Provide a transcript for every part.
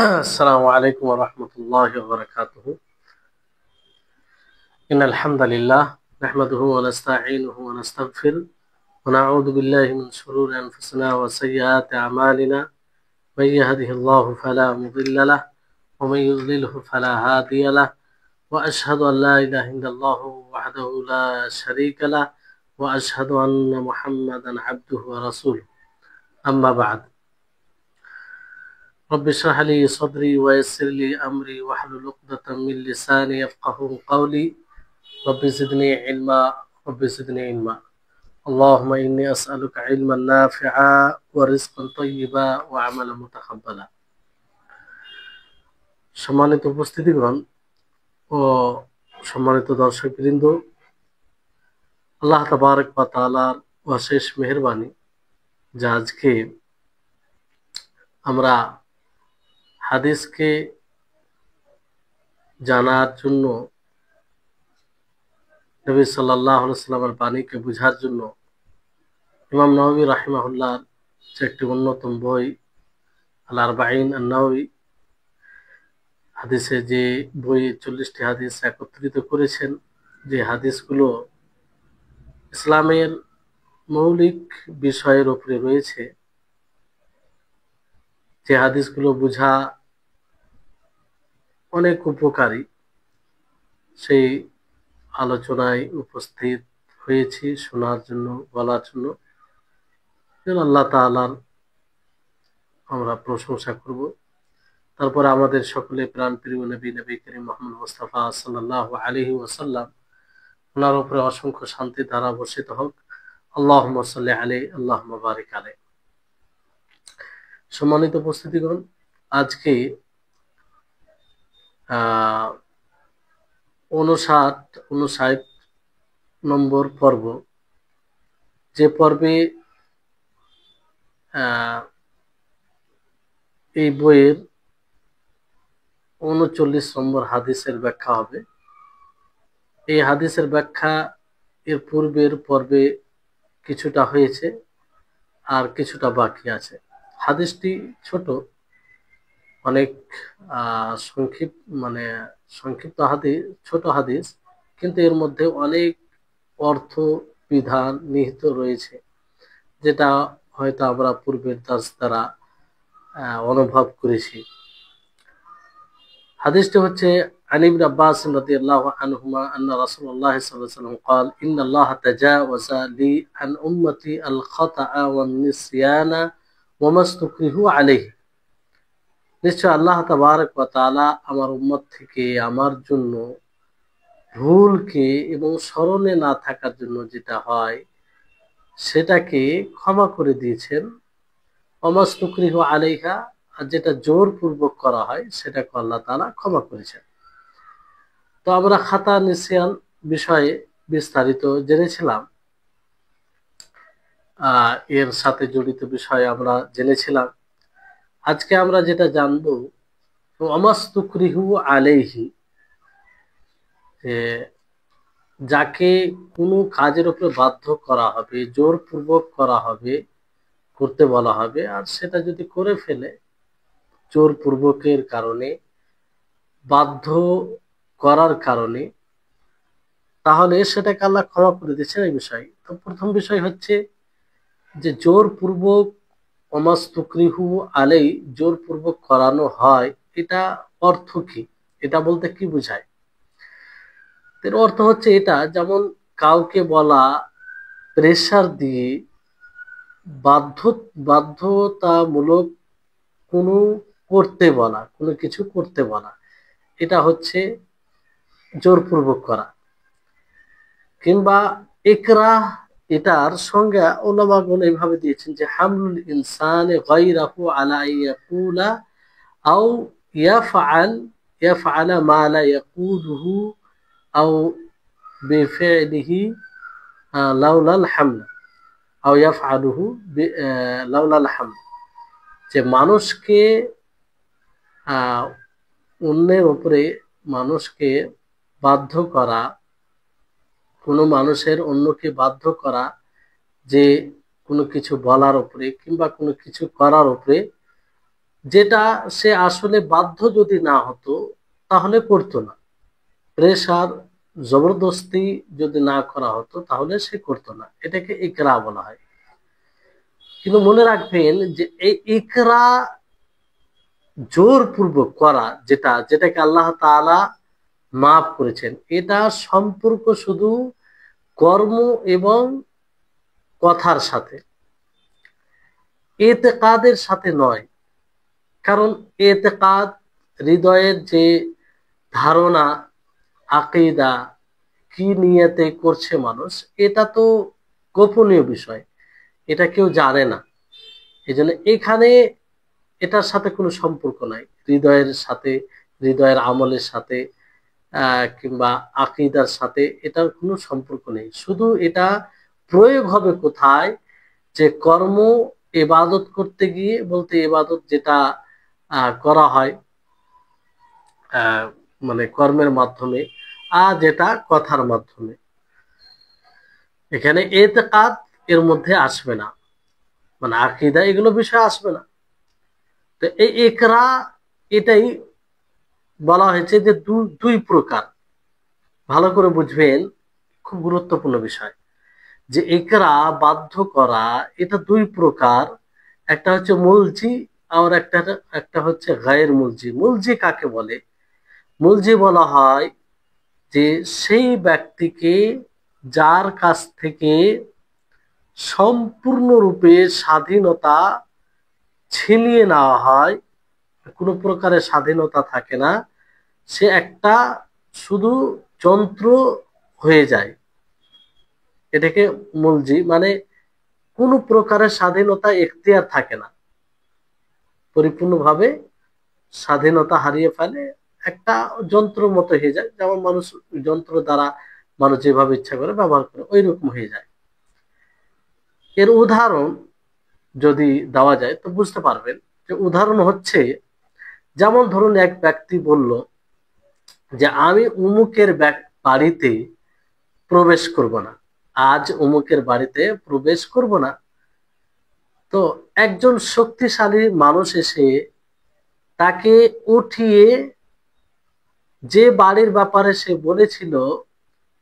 السلام عليكم ورحمة الله وبركاته. إن الحمد لله نحمده ونستعينه ونستغفر ونعوذ بالله من شرور أنفسنا وسيئات أعمالنا. من يهده الله فلا مضل له ومن يضلله فلا هادي له، وأشهد أن لا إله إلا الله وحده لا شريك له، وأشهد أن محمدا عبده ورسوله. أما بعد، رب اشرح لي صدري ويسر لي أمري واحلل عقدة من لساني يفقهوا قولي. رب زدني علما رب زدني علما اللهم إني أسألك علما نافعا ورزقا طيبا وعملا متقبلا. সম্মানিত উপস্থিতিগণ ও সম্মানিত দর্শকবৃন্দ, আল্লাহ তাবারক ওয়া তাআলার অশেষ মেহেরবানি যে আজকে আমরা হাদিসকে জানার জন্য, নবী সাল্লাল্লাহু আলাইহি ওয়াসাল্লামের বাণীকে বোঝার জন্য ইমাম নববী রাহিমাহুল্লাহ যে একটি অন্যতম বই আল আরবাঈন আন-নববী, হাদিসে যে বই 40টি হাদিস একত্রিত করেছেন, যে হাদিসগুলো ইসলামের মৌলিক বিষয়ের উপরে রয়েছে, যে হাদিসগুলো বোঝা অনেক উপকারী, সেই আলোচনায় উপস্থিত হয়েছি শোনার জন্য, বলার জন্য। আল্লাহ তাআলার আমরা প্রশংসা করব। তারপরে আমাদের সকলে প্রাণ প্রিয় নবী করিম মুহাম্মদ মুস্তাফা সাল্লাল্লাহু আলাইহি ওয়াসাল্লাম, ওনার উপরে অসংখ্য শান্তি ধারা বর্ষিত হোক। আল্লাহুম্মা সাল্লি আলাইহি আল্লাহুম্মা বারিক আলাইহি। সম্মানিত উপস্থিতিগণ, আজকে 59 নম্বর পর্ব, যে পর্বে এই বইয়ের 39 নম্বর হাদিসের ব্যাখ্যা হবে। এই হাদিসের ব্যাখ্যা এর পূর্বের পর্বে কিছুটা হয়েছে আর কিছুটা বাকি আছে। হাদিসটি ছোট, অনেক সংক্ষিপ্ত হাদিস, ছোট হাদিস, কিন্তু এর মধ্যে অনেক অর্থ বিধান নিহিত রয়েছে, যেটা হয়তো আমরা পূর্বের দাস দ্বারা অনুভব করেছি। হাদিসটি হচ্ছে আন ইবনে আব্বাস রাদিয়াল্লাহু আনহুমা আন্না রাসূলুল্লাহ সাল্লাল্লাহু আলাইহি ওয়াসাল্লাম قال إن الله تجاوز لي عن أمتي الخطأ والنسيان وما استكرهوا عليه। নিশ্চয় আল্লাহ তাবারক ওয়া তাআলা আমার উম্মত থেকে আমার জন্য ভুলকে এবং স্মরণে না থাকার জন্য যেটা হয় সেটাকে ক্ষমা করে দিয়েছেন। ওমাস্তুকরিহু আলাইহা, আর যেটা জোরপূর্বক করা হয় সেটাকে আল্লাহ তাআলা ক্ষমা করেছেন। তো আমরা খাতা নিসিয়ান বিষয়ে বিস্তারিত জেনেছিলাম, এর সাথে জড়িত বিষয়ে আমরা জেনেছিলাম। আজকে আমরা যেটা জানবো, ওমাস্তুকরিহু আলাইহি, যাকে কোনো কাজের উপরে বাধ্য করা হবে, জোরপূর্বক করা হবে, করতে বলা হবে, আর সেটা যদি করে ফেলে জোরপূর্বকের কারণে, বাধ্য করার কারণে, তাহলে সেটাকে আল্লাহ ক্ষমা করে দিচ্ছেন। এই বিষয় তো প্রথম বিষয় হচ্ছে যে জোরপূর্বক ওমাস্তুকরিহু আলাই, জোরপূর্বক করানো হয়, এটা অর্থ কি? এটা বলতে কি বোঝায়? এর অর্থ হচ্ছে এটা, যেমন কাউকে বলা প্রেসার দিয়ে বাধ্যতামূলক কোনো করতে বলা, কোনো কিছু করতে বলা, এটা হচ্ছে জোরপূর্বক করা। কিংবা ইকরাহ, এটার সংজ্ঞা উলামাগণ এইভাবে দিয়েছেন যে হামলুল ইনসানি গায়রাহু আলা ইয়াকুলা আও ইয়াফআলা মা লা ইয়াকুলুহু আও বিফি'লিহি লাউলাল হামল আও ইয়াফআলুহু লাউলাল হামল। যে মানুষকে অন্যের উপরে মানুষকে বাধ্য করা, কোনো মানুষের অন্যকে বাধ্য করা যে কোনো কিছু বলার উপরে কিংবা কোনো কিছু করার উপরে, যেটা সে আসলে বাধ্য যদি না হতো তাহলে করতো না, প্রেশার জবরদস্তি যদি না করা হতো তাহলে সে করতো না, এটাকে ইকরা বলা হয়। কিন্তু মনে রাখবেন যে এই ইকরা জোরপূর্বক করা, যেটাকে আল্লাহ তাআলা মাফ করেছেন, এটা সম্পর্ক শুধু কর্ম এবং কথার সাথে, এতেকাদের সাথে নয়। কারণ এতেকাদ, হৃদয়ের যে ধারণা, আকীদা, কি নিয়তে করছে মানুষ, এটা তো গোপনীয় বিষয়, এটা কেউ জানে না। এই জন্য এখানে এটার সাথে কোনো সম্পর্ক নাই, হৃদয়ের সাথে, হৃদয়ের আমলের সাথে কিংবা আকীদার সাথে এটার কোনো সম্পর্ক নেই। শুধু এটা প্রয়োগ হবে কোথায়, যে কর্ম, ইবাদত করতে গিয়ে, বলতে ইবাদত যেটা করা হয় মানে কর্মের মাধ্যমে, আর যেটা কথার মাধ্যমে, এখানে এতেকাদ এর মধ্যে আসবে না, মানে আকীদা এগুলো বিষয় আসবে না। তো এই ইকরা, এটাই বলা হয়েছে যে দুই প্রকার। ভালো করে বুঝবেন, খুব গুরুত্বপূর্ণ বিষয়, যে ইকরা বাধ্য করা, এটা দুই প্রকার। একটা হচ্ছে মুলজি, আর একটা একটা হচ্ছে গায়ের মুলজি। মুলজি কাকে বলে? মুলজি বলা হয় যে সেই ব্যক্তিকে যার কাছ থেকে সম্পূর্ণরূপে স্বাধীনতা ছিনিয়ে নেওয়া হয়, কোনো প্রকারের স্বাধীনতা থাকে না, সে একটা শুধু যন্ত্র হয়ে যায়, এটাকে মুলজি মানে কোনো প্রকারের স্বাধীনতা, এখতিয়ার থাকে না, পরিপূর্ণভাবে স্বাধীনতা হারিয়ে ফেলে, একটা যন্ত্র মতো হয়ে যায়। যেমন মানুষ যন্ত্র দ্বারা মানুষ যেভাবে ইচ্ছা করে ব্যবহার করে, ওই রকম হয়ে যায়। এর উদাহরণ যদি দেওয়া যায় তো বুঝতে পারবেন, যে উদাহরণ হচ্ছে, যেমন ধরুন এক ব্যক্তি বলল যে আমি উমুকের বাড়িতে প্রবেশ করব না, আজ উমুকের বাড়িতে প্রবেশ করব না। তো একজন শক্তিশালী মানুষ এসে তাকে উঠিয়ে, যে বাড়ির ব্যাপারে সে বলেছিল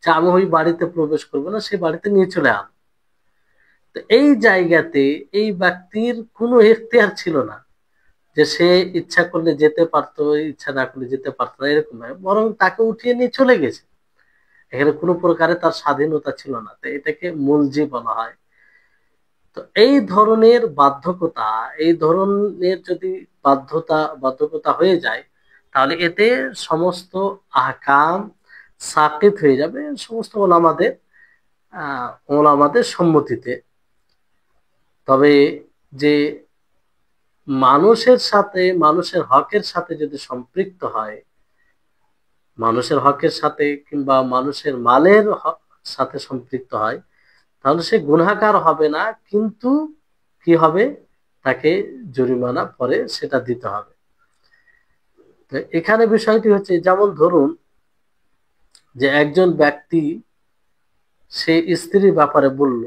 যে আমি ওই বাড়িতে প্রবেশ করব না, সে বাড়িতে নিয়ে চলে আন। তো এই জায়গাতে এই ব্যক্তির কোনো এখতিয়ার ছিল না, যে সে ইচ্ছা করলে যেতে পারতো, ইচ্ছা না করলে যেতে পারতো না, এরকম নয়, বরং তাকে উঠিয়ে নিয়ে চলে গেছে। এখানে কোনো প্রকারে তার স্বাধীনতা ছিল না, তো এটাকে মুলজি বলা হয়। তো এই ধরনের বাধ্যকতা, এই ধরনের যদি বাধ্যকতা হয়ে যায়, তাহলে এতে সমস্ত আহকাম সাকিত হয়ে যাবে, সমস্ত ওলামাদের সম্মতিতে। তবে যে মানুষের সাথে, মানুষের হকের সাথে যদি সম্পৃক্ত হয়, মানুষের হকের সাথে কিংবা মানুষের মালের সাথে সম্পৃক্ত হয়, তাহলে সে গুনাহগার হবে না, কিন্তু কি হবে, তাকে জরিমানা পরে সেটা দিতে হবে। তো এখানে বিষয়টি হচ্ছে, যেমন ধরুন যে একজন ব্যক্তি সে স্ত্রীর ব্যাপারে বলল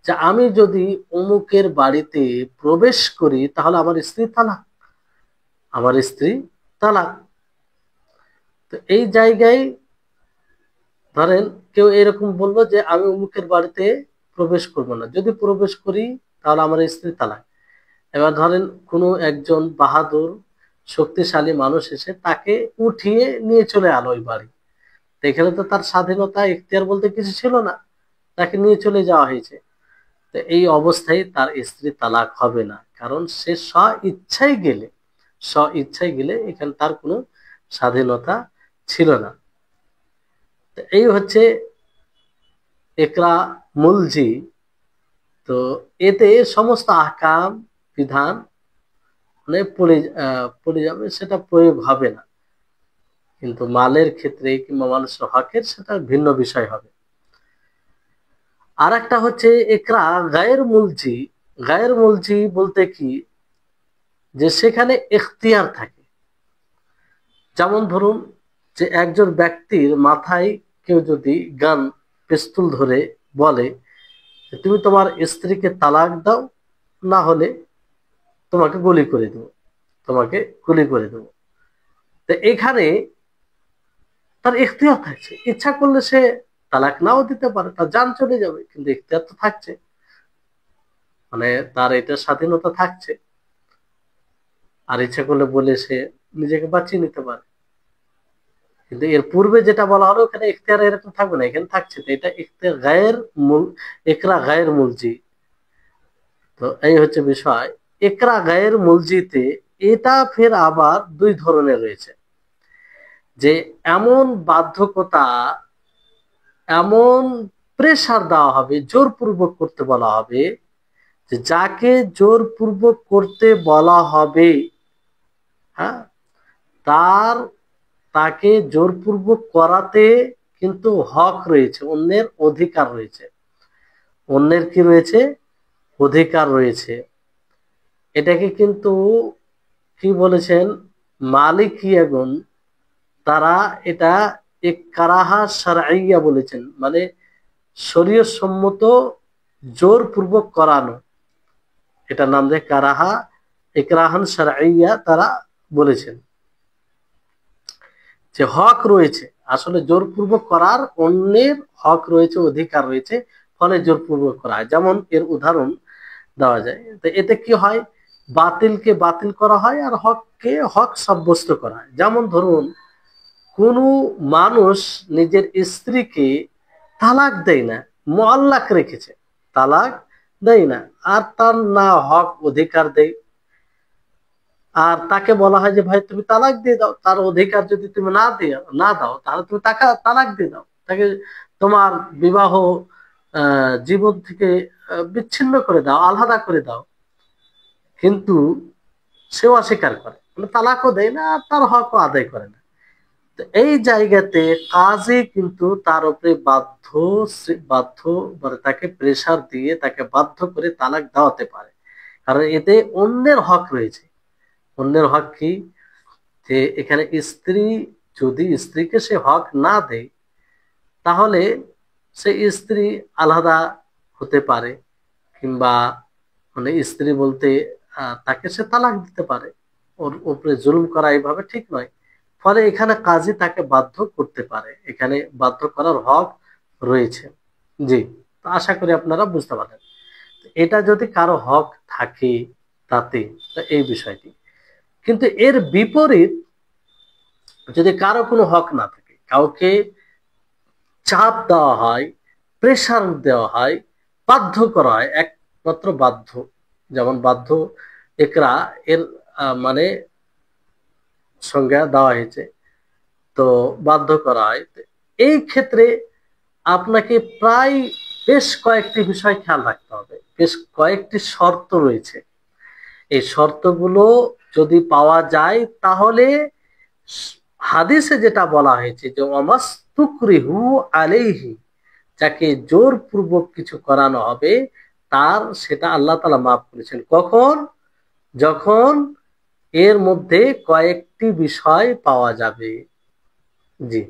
যে আমি যদি অমুকের বাড়িতে প্রবেশ করি তাহলে আমার স্ত্রী তালাক, আমার স্ত্রী তালাক। তো এই জায়গায় ধরেন কেউ এরকম বললো যে আমি অমুকের বাড়িতে প্রবেশ করব না, যদি প্রবেশ করি তাহলে আমার স্ত্রী তালাক। এবার ধরেন কোনো একজন বাহাদুর শক্তিশালী মানুষ এসে তাকে উঠিয়ে নিয়ে চলে আলো ওই বাড়ি, তো এখানে তো তার স্বাধীনতা, এখতিয়ার বলতে কিছু ছিল না, তাকে নিয়ে চলে যাওয়া হয়েছে। তো এই অবস্থায় তার স্ত্রী তালাক হবে না, কারণ সে স্ব ইচ্ছায় গেলে এখানে তার কোনো স্বাধীনতা ছিল না। তো এই হচ্ছে একরা মুলজি। তো এতে সমস্ত আহকাম, বিধান মানে পড়ে যাবে, সেটা প্রয়োগ হবে না। কিন্তু মালের ক্ষেত্রে কিংবা মানুষের হকের, সেটা ভিন্ন বিষয় হবে। আর একটা হচ্ছে একরা গায়ের মুলজি। গায়ের মুলজি বলতে কি, যে সেখানে এখতিয়ার থাকে। যেমন ধরুন যে একজন ব্যক্তির মাথায় কেউ যদি গান, পিস্তল ধরে বলে যে তুমি তোমার স্ত্রীকে তালাক দাও, না হলে তোমাকে গুলি করে দেবো, তোমাকে কুলি করে দেবো। তো এখানে তার ইখতিয়ার থাকছে, ইচ্ছা করলে সে তালাক নাও দিতে পারে, তার জান চলে যাবে, কিন্তু ইখতিয়ার তো থাকছে, মানে তার এটা স্বাধীনতা থাকছে। আর ইচ্ছা করলে বলে সে নিজেকে বাঁচিয়ে নিতে পারে। কিন্তু এর পূর্বে যেটা বলা হলো ওখানে ইখতিয়ার এরকম থাকবে না, এখানে থাকছে। তো এটা ইখতিয়ার গায়ের মূল, একরা গায়ের মুলজি। তো এই হচ্ছে বিষয়। একরা গায়ের মুলজিতে এটা ফের আবার দুই ধরনের রয়েছে, যে এমন বাধ্যকতা, এমন প্রেসার দেওয়া হবে, জোরপূর্বক করতে বলা হবে, যে যাকে জোরপূর্বক করতে বলা হবে, হ্যাঁ, তার তাকে জোরপূর্বক করাতে কিন্তু হক রয়েছে, অন্যের অধিকার রয়েছে। অন্যের কি রয়েছে? অধিকার রয়েছে। এটাকে কিন্তু কি বলেছেন মালিকিয়াগণ, তারা এটা এক কারাহা শারঈয়া বলেছেন, মানে শরীয়ত সম্মত জোরপূর্বক করানো। এটার নাম দেয় কারাহা ইকরাহান শারঈয়া। তারা বলেছেন যে হক রয়েছে, আসলে জোরপূর্বক করার অন্যের হক রয়েছে, অধিকার রয়েছে, ফলে জোরপূর্বক করা হয়। যেমন এর উদাহরণ দেওয়া যায়। তো এতে কি হয়? বাতিলকে বাতিল করা হয় আর হককে হক সাব্যস্ত করা হয়। যেমন ধরুন, কোনো মানুষ নিজের স্ত্রীকে তালাক দেয় না, মুআল্লাক রেখেছে, তালাক দেয় না, আর তার না হক অধিকার দেয়। আর তাকে বলা হয় যে ভাই তুমি তালাক দিয়ে দাও, তার অধিকার যদি তুমি না দাও তাহলে তুমি তাকে তালাক দিয়ে দাও, তাকে তোমার বিবাহ জীবন থেকে বিচ্ছিন্ন করে দাও, আলাদা করে দাও। কিন্তু সেও অস্বীকার করে, মানে তালাকও দেয় না আর তার হকও আদায় করে না। তো এই জায়গাতে কাজী কিন্তু তার উপরে বাধ্য বাধ্য মানে তাকে প্রেসার দিয়ে তাকে বাধ্য করে তালাক দেওয়াতে পারে, কারণ এতে অন্যের হক রয়েছে। অন্যের হক কি? যে এখানে স্ত্রী, যদি স্ত্রীকে সে হক না দেয় তাহলে সে স্ত্রী আলাদা হতে পারে, কিংবা মানে স্ত্রী বলতে তাকে সে তালাক দিতে পারে। ওর উপরে জুলুম করা এইভাবে ঠিক নয়। ফলে এখানে কাজী তাকে বাধ্য করতে পারে, এখানে বাধ্য করার হক রয়েছে। জি, তো আশা করি আপনারা বুঝতে পারেন। এটা যদি কারো হক থাকে তাতে, এই বিষয়টি। কিন্তু এর বিপরীত, যদি কারো কোনো হক না থাকে, কাউকে চাপ দেওয়া হয়, প্রেশার দেওয়া হয়, বাধ্য করা হয়, একমাত্র বাধ্য, যেমন বাধ্য একরা এর মানে সংজ্ঞা দেওয়া হয়েছে, তো বাধ্য করা হয়। এই ক্ষেত্রে আপনাকে প্রায় বেশ কয়েকটি বিষয় খেয়াল রাখতে হবে, বেশ কয়েকটি শর্ত রয়েছে। এই শর্তগুলো যদি পাওয়া যায় তাহলে হাদিসে যেটা বলা হয়েছে যে ওয়ামাস্তুকরিহু আলাইহি, যাকে জোরপূর্বক কিছু করানো হবে তার, সেটা আল্লাহ তাআলা মাফ করেছেন। কখন? যখন এর মধ্যে কয়েকটি বিষয় পাওয়া যাবে। জি,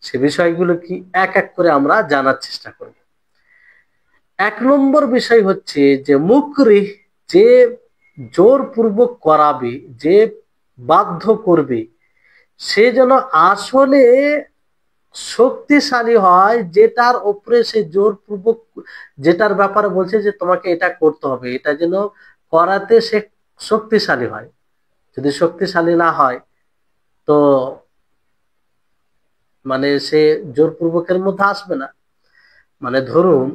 সে বিষয়গুলো কি এক এক করে আমরা জানার চেষ্টা করব। এক নম্বর বিষয় হচ্ছে যে মুকরিহ, যে জোরপূর্বক করাবে, যে বাধ্য করবে, সে যেন আসলে শক্তিশালী হয়, যেটার উপরে সে জোরপূর্বক, যেটার ব্যাপারে বলছে যে তোমাকে এটা করতে হবে, এটা যেন করাতে সে শক্তিশালী হয়। যদি শক্তিশালী না হয় তো মানে সে জোরপূর্বকের মধ্যে আসবে না। মানে ধরুন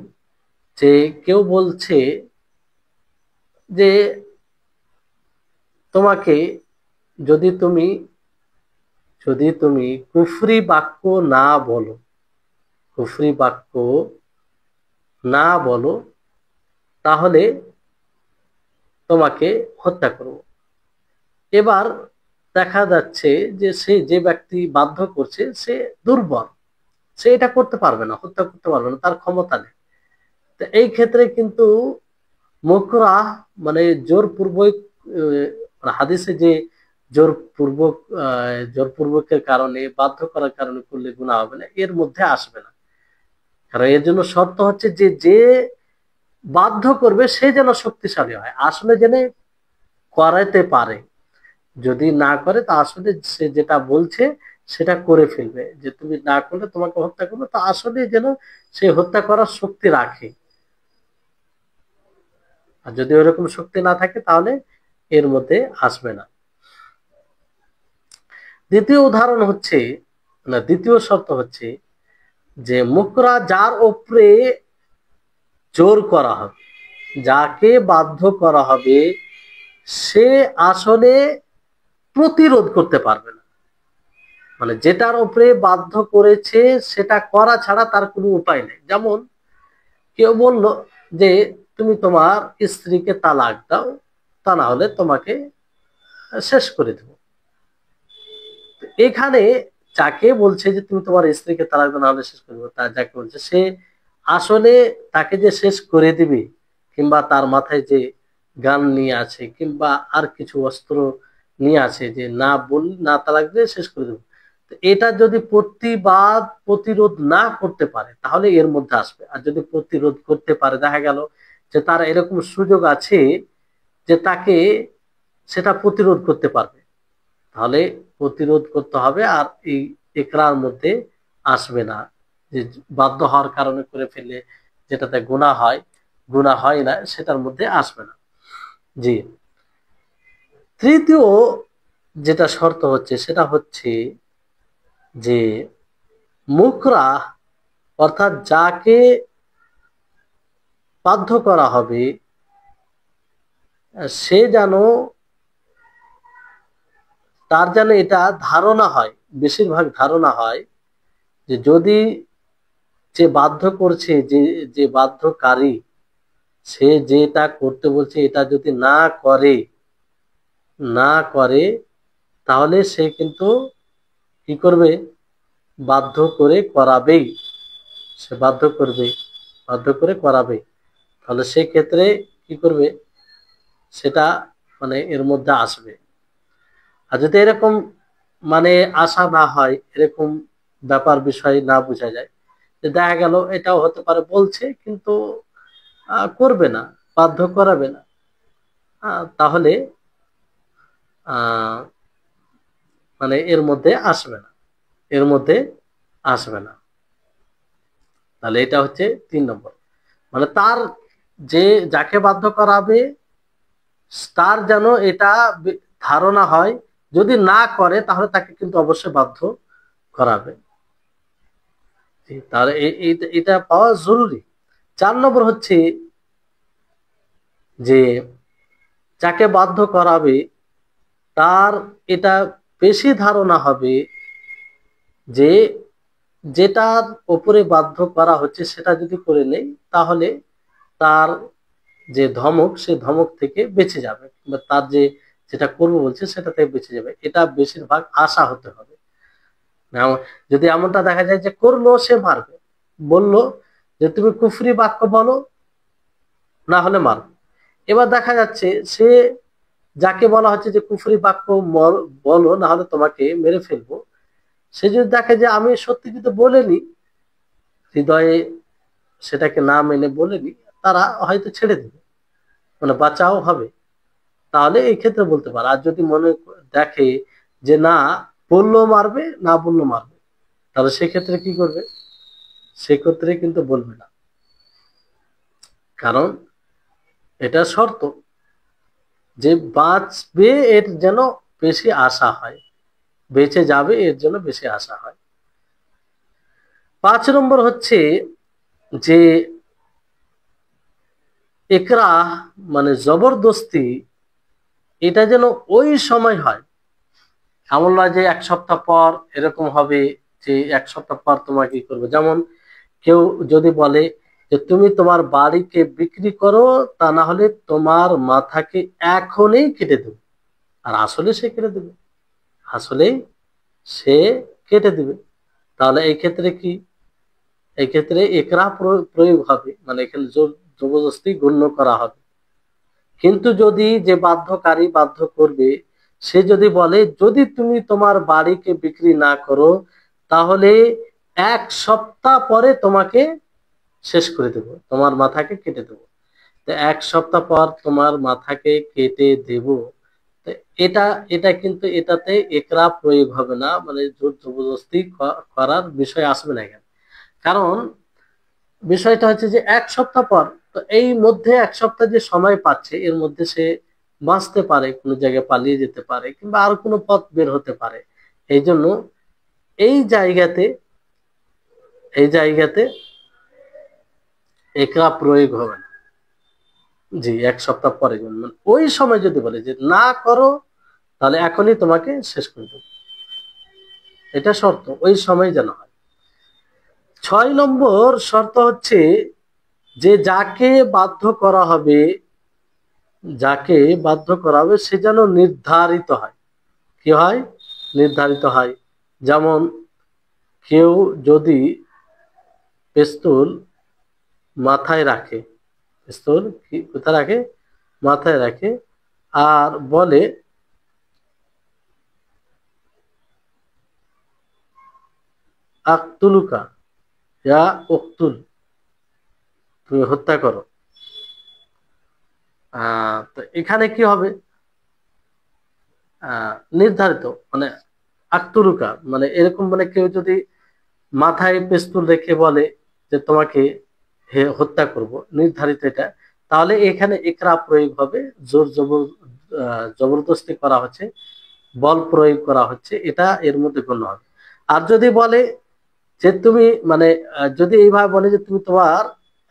যে কেউ বলছে যে তোমাকে, যদি তুমি কুফরি বাক্য না বলো, কুফরি বাক্য না বলো, তাহলে তোমাকে হত্যা করব। এবার দেখা যাচ্ছে যে সে, যে ব্যক্তি বাধ্য করছে, সে দুর্বল, সে এটা করতে পারবে না, হত্যা করতে পারবে না, তার ক্ষমতা নেই। তো এই ক্ষেত্রে কিন্তু মুকরাহ মানে জোরপূর্বক, হাদিসে যে জোরপূর্বক, জোরপূর্বকের কারণে, বাধ্য করার কারণে করলে গুনাহ হবে না, এর মধ্যে আসবে না। কারণ এর জন্য শর্ত হচ্ছে যে যে বাধ্য করবে সে যেন শক্তিশালী হয়, আসলে যেন করাতে পারে। যদি না করে তা আসলে সে যেটা বলছে সেটা করে ফেলবে, যে তুমি না করলে তোমাকে হত্যা করবে, তা আসলে যেন সে হত্যা করার শক্তি রাখে। আর যদি ওরকম শক্তি না থাকে তাহলে এর মধ্যে আসবে না। দ্বিতীয় উদাহরণ হচ্ছে, না দ্বিতীয় শর্ত হচ্ছে যে মুকরা যার উপরে জোর করা হবে, যাকে বাধ্য করা হবে সে আসলে প্রতিরোধ করতে পারবে না। মানে যেটার উপরে বাধ্য করেছে সেটা করা ছাড়া তার কোনো উপায় নেই। যেমন কেউ বলল যে তুমি তোমার স্ত্রীকে তালাক দাও, তা না হলে তোমাকে শেষ করে দেব। এখানে যাকে বলছে যে তুমি তোমার স্ত্রীকে তালাক দাও না হলে শেষ করে দেবো, তা যাকে বলছে সে আসলে তাকে যে শেষ করে দিবে, কিংবা তার মাথায় যে গান নিয়ে আছে কিংবা আর কিছু অস্ত্র নিয়ে আছে যে না তালাক দিয়ে শেষ করে দেবো, এটা যদি প্রতিবাদ প্রতিরোধ না করতে পারে তাহলে এর মধ্যে আসবে। আর যদি প্রতিরোধ করতে পারে, দেখা গেল যে তার এরকম সুযোগ আছে যে তাকে সেটা প্রতিরোধ করতে পারবে, তাহলে প্রতিরোধ করতে হবে। আর এই ইকরার মধ্যে আসবে না, যে বাধ্য হওয়ার কারণে করে ফেললে যেটাতে গুনাহ হয় না, সেটার মধ্যে আসবে না। জি। তৃতীয় যেটা শর্ত হচ্ছে সেটা হচ্ছে যে মুকরাহ অর্থাৎ যাকে বাধ্য করা হবে সে যেন তার যেন এটা ধারণা হয়, বেশিরভাগ ধারণা হয় যে যদি যে বাধ্য করছে, যে বাধ্যকারী, সে যেটা করতে বলছে এটা যদি না করে তাহলে সে কিন্তু কি করবে, বাধ্য করে করাবেই, সে বাধ্য করে করাবে। তাহলে সেই ক্ষেত্রে কি করবে, সেটা মানে এর মধ্যে আসবে। আর যদি এরকম মানে আশা না হয়, এরকম ব্যাপার বিষয় না বোঝা যায়, যে দেখা গেল এটাও হতে পারে বলছে কিন্তু করবে না, বাধ্য করাবে না, তাহলে মানে এর মধ্যে আসবে না। তাহলে এটা হচ্ছে 3 নম্বর। মানে তার যে যাকে বাধ্য করাবে তার যেন এটা ধারণা হয়, যদি না করে তাহলে তাকে কিন্তু অবশ্যই বাধ্য করাবে। তাহলে এটা পাওয়া জরুরি। 4 নম্বর হচ্ছে যে যাকে বাধ্য করাবে তার এটা বেশি ধারণা হবে যে যেটার উপরে বাধ্য করা হচ্ছে সেটা যদি করে নেই তাহলে তার যে ধমক, সে ধমক থেকে বেঁচে যাবে, কিংবা তার যেটা করবো বলছে সেটা থেকে বেঁচে যাবে। এটা বেশিরভাগ আশা হতে হবে। যদি এমনটা দেখা যায় যে করলো, সে মারবে, বললো যে তুমি কুফরি বাক্য বলো না হলে মারো, এবার দেখা যাচ্ছে সে যাকে বলা হচ্ছে যে কুফরি বাক্য বলো না হলে তোমাকে মেরে ফেলবো, সে যদি দেখে যে আমি সত্যি কিন্তু বলেনি, হৃদয়ে সেটাকে না মেনে বলেনি, তারা হয়তো ছেড়ে দেবে, মানে বাঁচাও হবে, তাহলে এই ক্ষেত্রে বলতে পারে। আর যদি মনে দেখে যে না, বললেও মারবে না বললেও মারবে, তাহলে সেক্ষেত্রে কি করবে, সেক্ষেত্রে কিন্তু বলবে না, কারণ এটা শর্ত যে বাঁচবে এর যেন বেশি আশা হয়, বেঁচে যাবে এর জন্য বেশি আশা হয়। 5 নম্বর হচ্ছে যে ইকরাহ মানে জবরদস্তি, এটা যেন ওই সময় হয়, এমন নয় যে 1 সপ্তাহ পর এরকম হবে, যে 1 সপ্তাহ পর তোমাকে কি করবে। যেমন কেউ যদি বলে যে তুমি তোমার বাড়িকে বিক্রি করো, তা না হলে তোমার মাথাকে এখনই কেটে দেবে, আর আসলে সে কেটে দেবে, আসলেই সে কেটে দিবে, তাহলে এই ক্ষেত্রে কি, এই ক্ষেত্রে ইকরাহ প্রয়োগ হবে, মানে এখানে জবরদস্তি গণ্য করা হবে। কিন্তু যদি যে বাধ্যকারী বাধ্য করবে সে যদি বলে যদি তুমি তোমার বাড়িকে বিক্রি না করো তাহলে 1 সপ্তাহ পরে তোমাকে শেষ করে দেব, তোমার মাথাকে কেটে দেব, তো 1 সপ্তাহ পর তোমার মাথাকে কেটে দেব, তো এটা এটা কিন্তু এটাতে একরা প্রয়োগ হবে না, মানে জোর জবরদস্তি করার বিষয় আসবে না এখানে। কারণ বিষয়টা হচ্ছে যে 1 সপ্তাহ পর, তো এই মধ্যে 1 সপ্তাহ যে সময় পাচ্ছে এর মধ্যে সে বাঁচতে পারে, কোনো জায়গায় পালিয়ে যেতে পারে, কিংবা আর কোনো পথ বের হতে পারে। এই জন্য এই জায়গাতে এই জায়গাতে একরা প্রয়োগ হবে না। জি, 1 সপ্তাহ পরে, মানে ওই সময় যদি বলে যে না করো, তাহলে এখনই তোমাকে শেষ করে দেবো, এটা শর্ত, ওই সময় যেন হয়। 6 নম্বর শর্ত হচ্ছে যে যাকে বাধ্য করা হবে সে যেন নির্ধারিত হয়। কি হয়? নির্ধারিত হয়। যেমন কেউ যদি পিস্তল মাথায় রাখে, পিস্তল কি কোথায় রাখে? মাথায় রাখে, আর বলে আকতুলুকা ইয়া উকতুল, তুমি হত্যা করো। তো এখানে কি হবে? নির্ধারিত, মানে আকতুলুকা মানে এরকম, মানে কেউ যদি মাথায় পিস্তল রেখে বলে যে তোমাকে হত্যা করব, নির্ধারিত এটা, তাহলে এখানে ইকরা প্রয়োগ হবে, জোর জবরদস্তি করা হচ্ছে, বল প্রয়োগ করা হচ্ছে, এটা এর মধ্যে গণ্য হবে। আর যদি বলে যে তুমি, মানে যদি এইভাবে বলে যে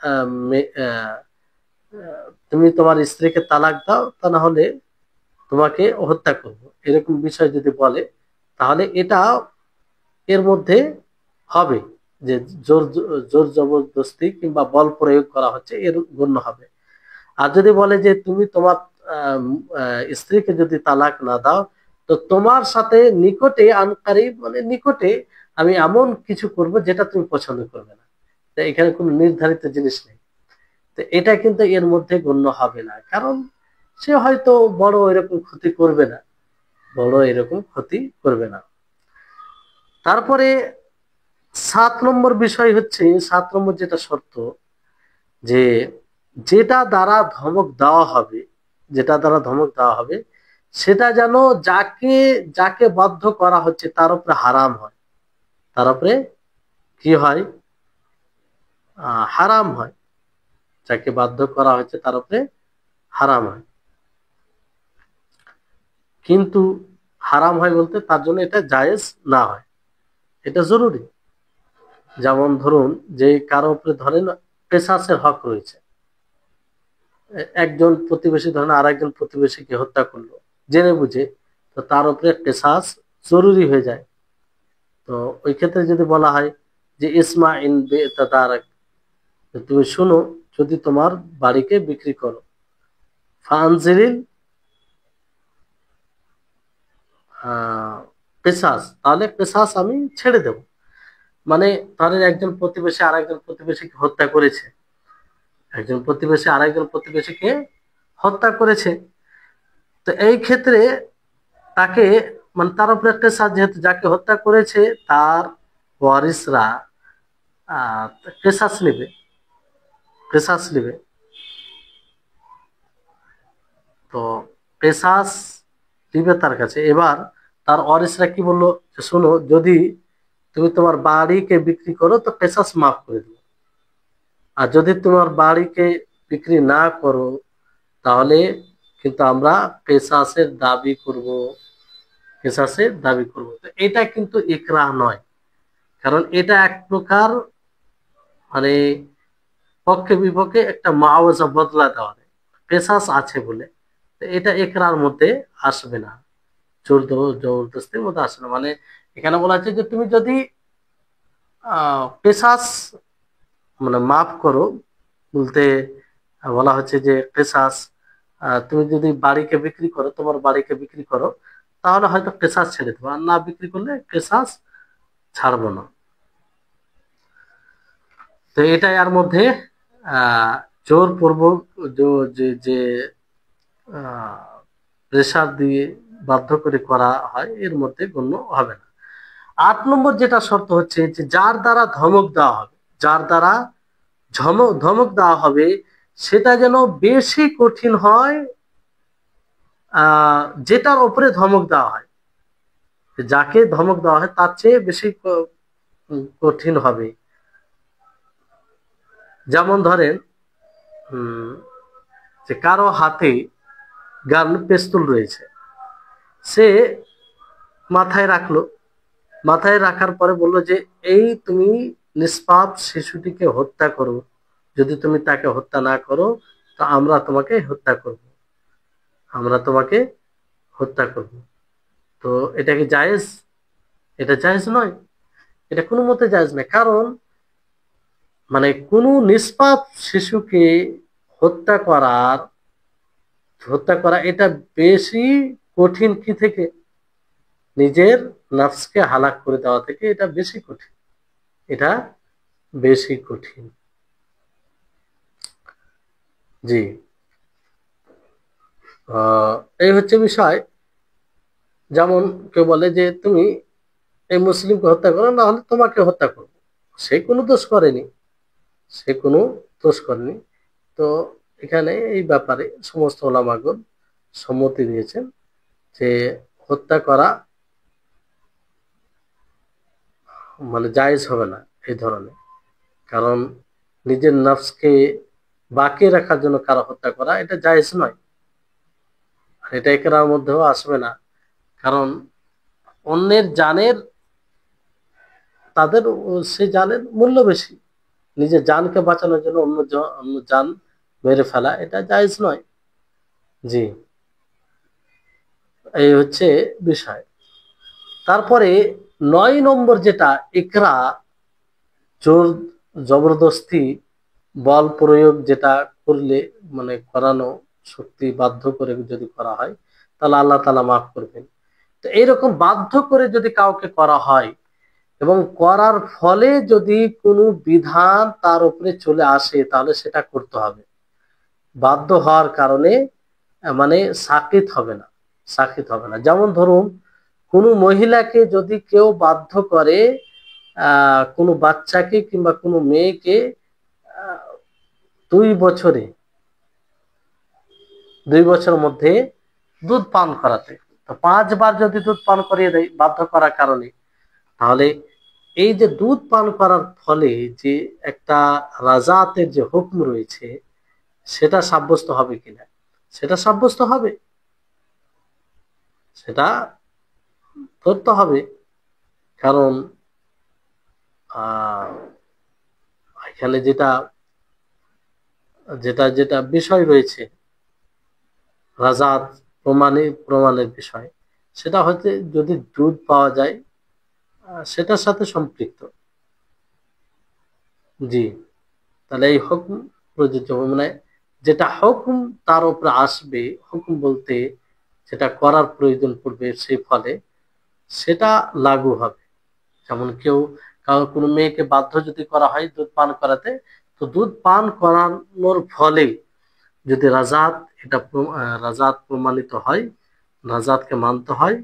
আহ, মে- আহ, তুমি তোমার স্ত্রীকে তালাক দাও, তা না হলে তোমাকে হত্যা করব, এরকম বিষয় যদি বলে, তাহলে এটা এর মধ্যে হবে যে জোর জোর জবরদস্তি কিংবা বল প্রয়োগ করা হচ্ছে, এর গণ্য হবে। আর যদি বলে যে তুমি তোমার স্ত্রীকে যদি তালাক না দাও, তো তোমার সাথে নিকটে আনকারী, মানে নিকটে আমি এমন কিছু করব যেটা তুমি পছন্দ করবে না। তো এখানে কোনো নির্ধারিত জিনিস নেই, তো এটা কিন্তু এর মধ্যে গণ্য হবে না, কারণ সে হয়তো বড় এরকম ক্ষতি করবে না। তারপরে 7 নম্বর বিষয় হচ্ছে, 7 নম্বর যেটা শর্ত, যে যেটা দ্বারা ধমক দেওয়া হবে সেটা যেন যাকে যাকে বাধ্য করা হচ্ছে তার উপরে হারাম হয়, তার উপরে কি হয়? হারাম হয়। যাকে বাধ্য করা হচ্ছে তার উপরে হারাম হয়। কিন্তু হারাম হয় বলতে তার জন্য এটা জায়েজ না হয়, এটা জরুরি। যেমন ধরুন যে কারো উপরে ধরেন কেসাসের হক রয়েছে, একজন প্রতিবেশী ধরেন আর একজন প্রতিবেশীকে হত্যা করলো জেনে বুঝে, তো তার উপরে কেসাস জরুরি হয়ে যায়। তো ওই ক্ষেত্রে যদি বলা হয় যে ইসমা ইন বেতাদারাক, তুমি শুনো, যদি তোমার বাড়িকে বিক্রি করো, ফানজিরিল কেসাস, তাহলে কেসাস আমি ছেড়ে দেব। মানে ধরেন একজন প্রতিবেশী আর একজন প্রতিবেশীকে হত্যা করেছে, একজন প্রতিবেশী আর একজন প্রতিবেশীকে হত্যা করেছে, তো এই ক্ষেত্রে তাকে, মানে তার উপরে কেসাস, যেহেতু যাকে হত্যা করেছে তার ওয়ারিসরা আহ কেসাস নেবে, কেসাস নেবে। তো কেসাস দিবে তার কাছে। এবার তার ওয়ারিসরা কি বললো, যে শোনো, যদি তুমি তোমার বাড়িকে বিক্রি করো তো কেসাস মাফ করে দেবো, আর যদি তোমার বাড়িকে বিক্রি না করো তাহলে কিন্তু আমরা কেসাসের দাবি করব, কেসাসের দাবি করব। তো এটা কিন্তু ইকরাহ নয়, কারণ এটা এক প্রকার, মানে পক্ষে বিপক্ষে একটা মুআওয়াজা, বদলা দেওয়া, কেসাস আছে বলে। তো এটা ইকরার মধ্যে আসবে না, জবরদস্তির মধ্যে আসবে না। মানে এখানে বলা হচ্ছে যে তুমি যদি কেসাস, মানে মাফ করো বলতে বলা হচ্ছে যে কেসাস, তুমি যদি বাড়িকে বিক্রি করো, তোমার বাড়িকে বিক্রি করো, তাহলে হয়তো কেসাস ছেড়ে দেবো, আর না বিক্রি করলে কেসাস ছাড়বো না। তো এটাই এর মধ্যে আহ জোরপূর্বক যে প্রেসার দিয়ে বাধ্য করে করা হয়, এর মধ্যে গণ্য হবে না। 8 নম্বর যেটা শর্ত হচ্ছে যে যার দ্বারা ধমক দেওয়া হবে, যার দ্বারা ধমক দেওয়া হবে সেটা যেন বেশি কঠিন হয়, যেটার উপরে ধমক দেওয়া হয়, যাকে ধমক দেওয়া হয় তার চেয়ে বেশি কঠিন হবে। যেমন ধরেন যে কারো হাতে গান পেস্তুল রয়েছে, সে মাথায় রাখলো, মাথায় রাখার পরে বললো যে এই তুমি নিষ্পাপ শিশুটিকে হত্যা করো, যদি তুমি তাকে হত্যা না করো তো আমরা তোমাকে হত্যা করব, আমরা তোমাকে হত্যা করব। তো এটা কি জায়েজ? এটা জায়েজ নয়, এটা কোনো মতে জায়েজ নয়। কারণ মানে কোনো নিষ্পাপ শিশুকে হত্যা করার হত্যা করা এটা বেশি কঠিন কি থেকে? নিজের নফসকে হালাক করে দেওয়া থেকে এটা বেশি কঠিন, এটা বেশি কঠিন। জি, এই হচ্ছে বিষয়। যেমন কেউ বলে যে তুমি এই মুসলিমকে হত্যা করো, না হলে তোমাকে হত্যা করবো। সে কোনো দোষ করেনি, সে কোনো দোষ করেনি। তো এখানে এই ব্যাপারে সমস্ত ওলামাগণ সম্মতি দিয়েছেন যে হত্যা করা মানে জায়েজ হবে না এই ধরনের। কারণ নিজের নফসকে বাকি রাখার জন্য কারো হত্যা করা এটা জায়েজ নয়, আর এটা একরার মধ্যেও আসবে না। কারণ অন্যের জানের, তাদের সে জানের মূল্য বেশি, নিজের জানকে বাঁচানোর জন্য অন্য জান মেরে ফেলা এটা জায়েজ নয়। জি, এই হচ্ছে বিষয়। তারপরে 9 নম্বর যেটা, ইকরা, জোর জবরদস্তি, বল প্রয়োগ যেটা করলে মানে করানো, শক্তি বাধ্য করে যদি করা হয় তাহলে আল্লাহ তাআলা মাফ করবেন। তো এইরকম বাধ্য করে যদি কাউকে করা হয় এবং করার ফলে যদি কোনো বিধান তার উপরে চলে আসে তাহলে সেটা করতে হবে। বাধ্য হওয়ার কারণে মানে সাকিত হবে না, সাকিত হবে না। যেমন ধরুন কোনো মহিলাকে যদি কেউ বাধ্য করে কোনো বাচ্চাকে কিংবা কোনো মেয়েকে আহ, 2 বছরে 2 বছরের মধ্যে দুধ পান করাতে, তো 5 বার যদি দুধ পান করিয়ে দেয় বাধ্য করার কারণে, তাহলে এই যে দুধ পান করার ফলে যে একটা রাজাতের যে হুকুম রয়েছে সেটা সাব্যস্ত হবে কিনা? সেটা সাব্যস্ত হবে, সেটা ধরতে হবে। কারণ আহ এখানে যেটা যেটা যেটা বিষয় রয়েছে রাজাত প্রমাণের বিষয়, সেটা হচ্ছে যদি দুধ পাওয়া যায় সেটার সাথে সম্পৃক্ত। জি, তাহলে এই হুকুম প্রযোজ্য হবে, মানে যেটা হুকুম তার উপরে আসবে, হুকুম বলতে যেটা করার প্রয়োজন পড়বে সেই ফলে সেটা লাগু হবে। যেমন কারো কোনো মেয়েকে বাধ্য যদি করা হয় দুধ পান করাতে, তো দুধ পান করানোর ফলে যদি রাজাত প্রমাণিত হয়, রাজাতকে মানতে হয়,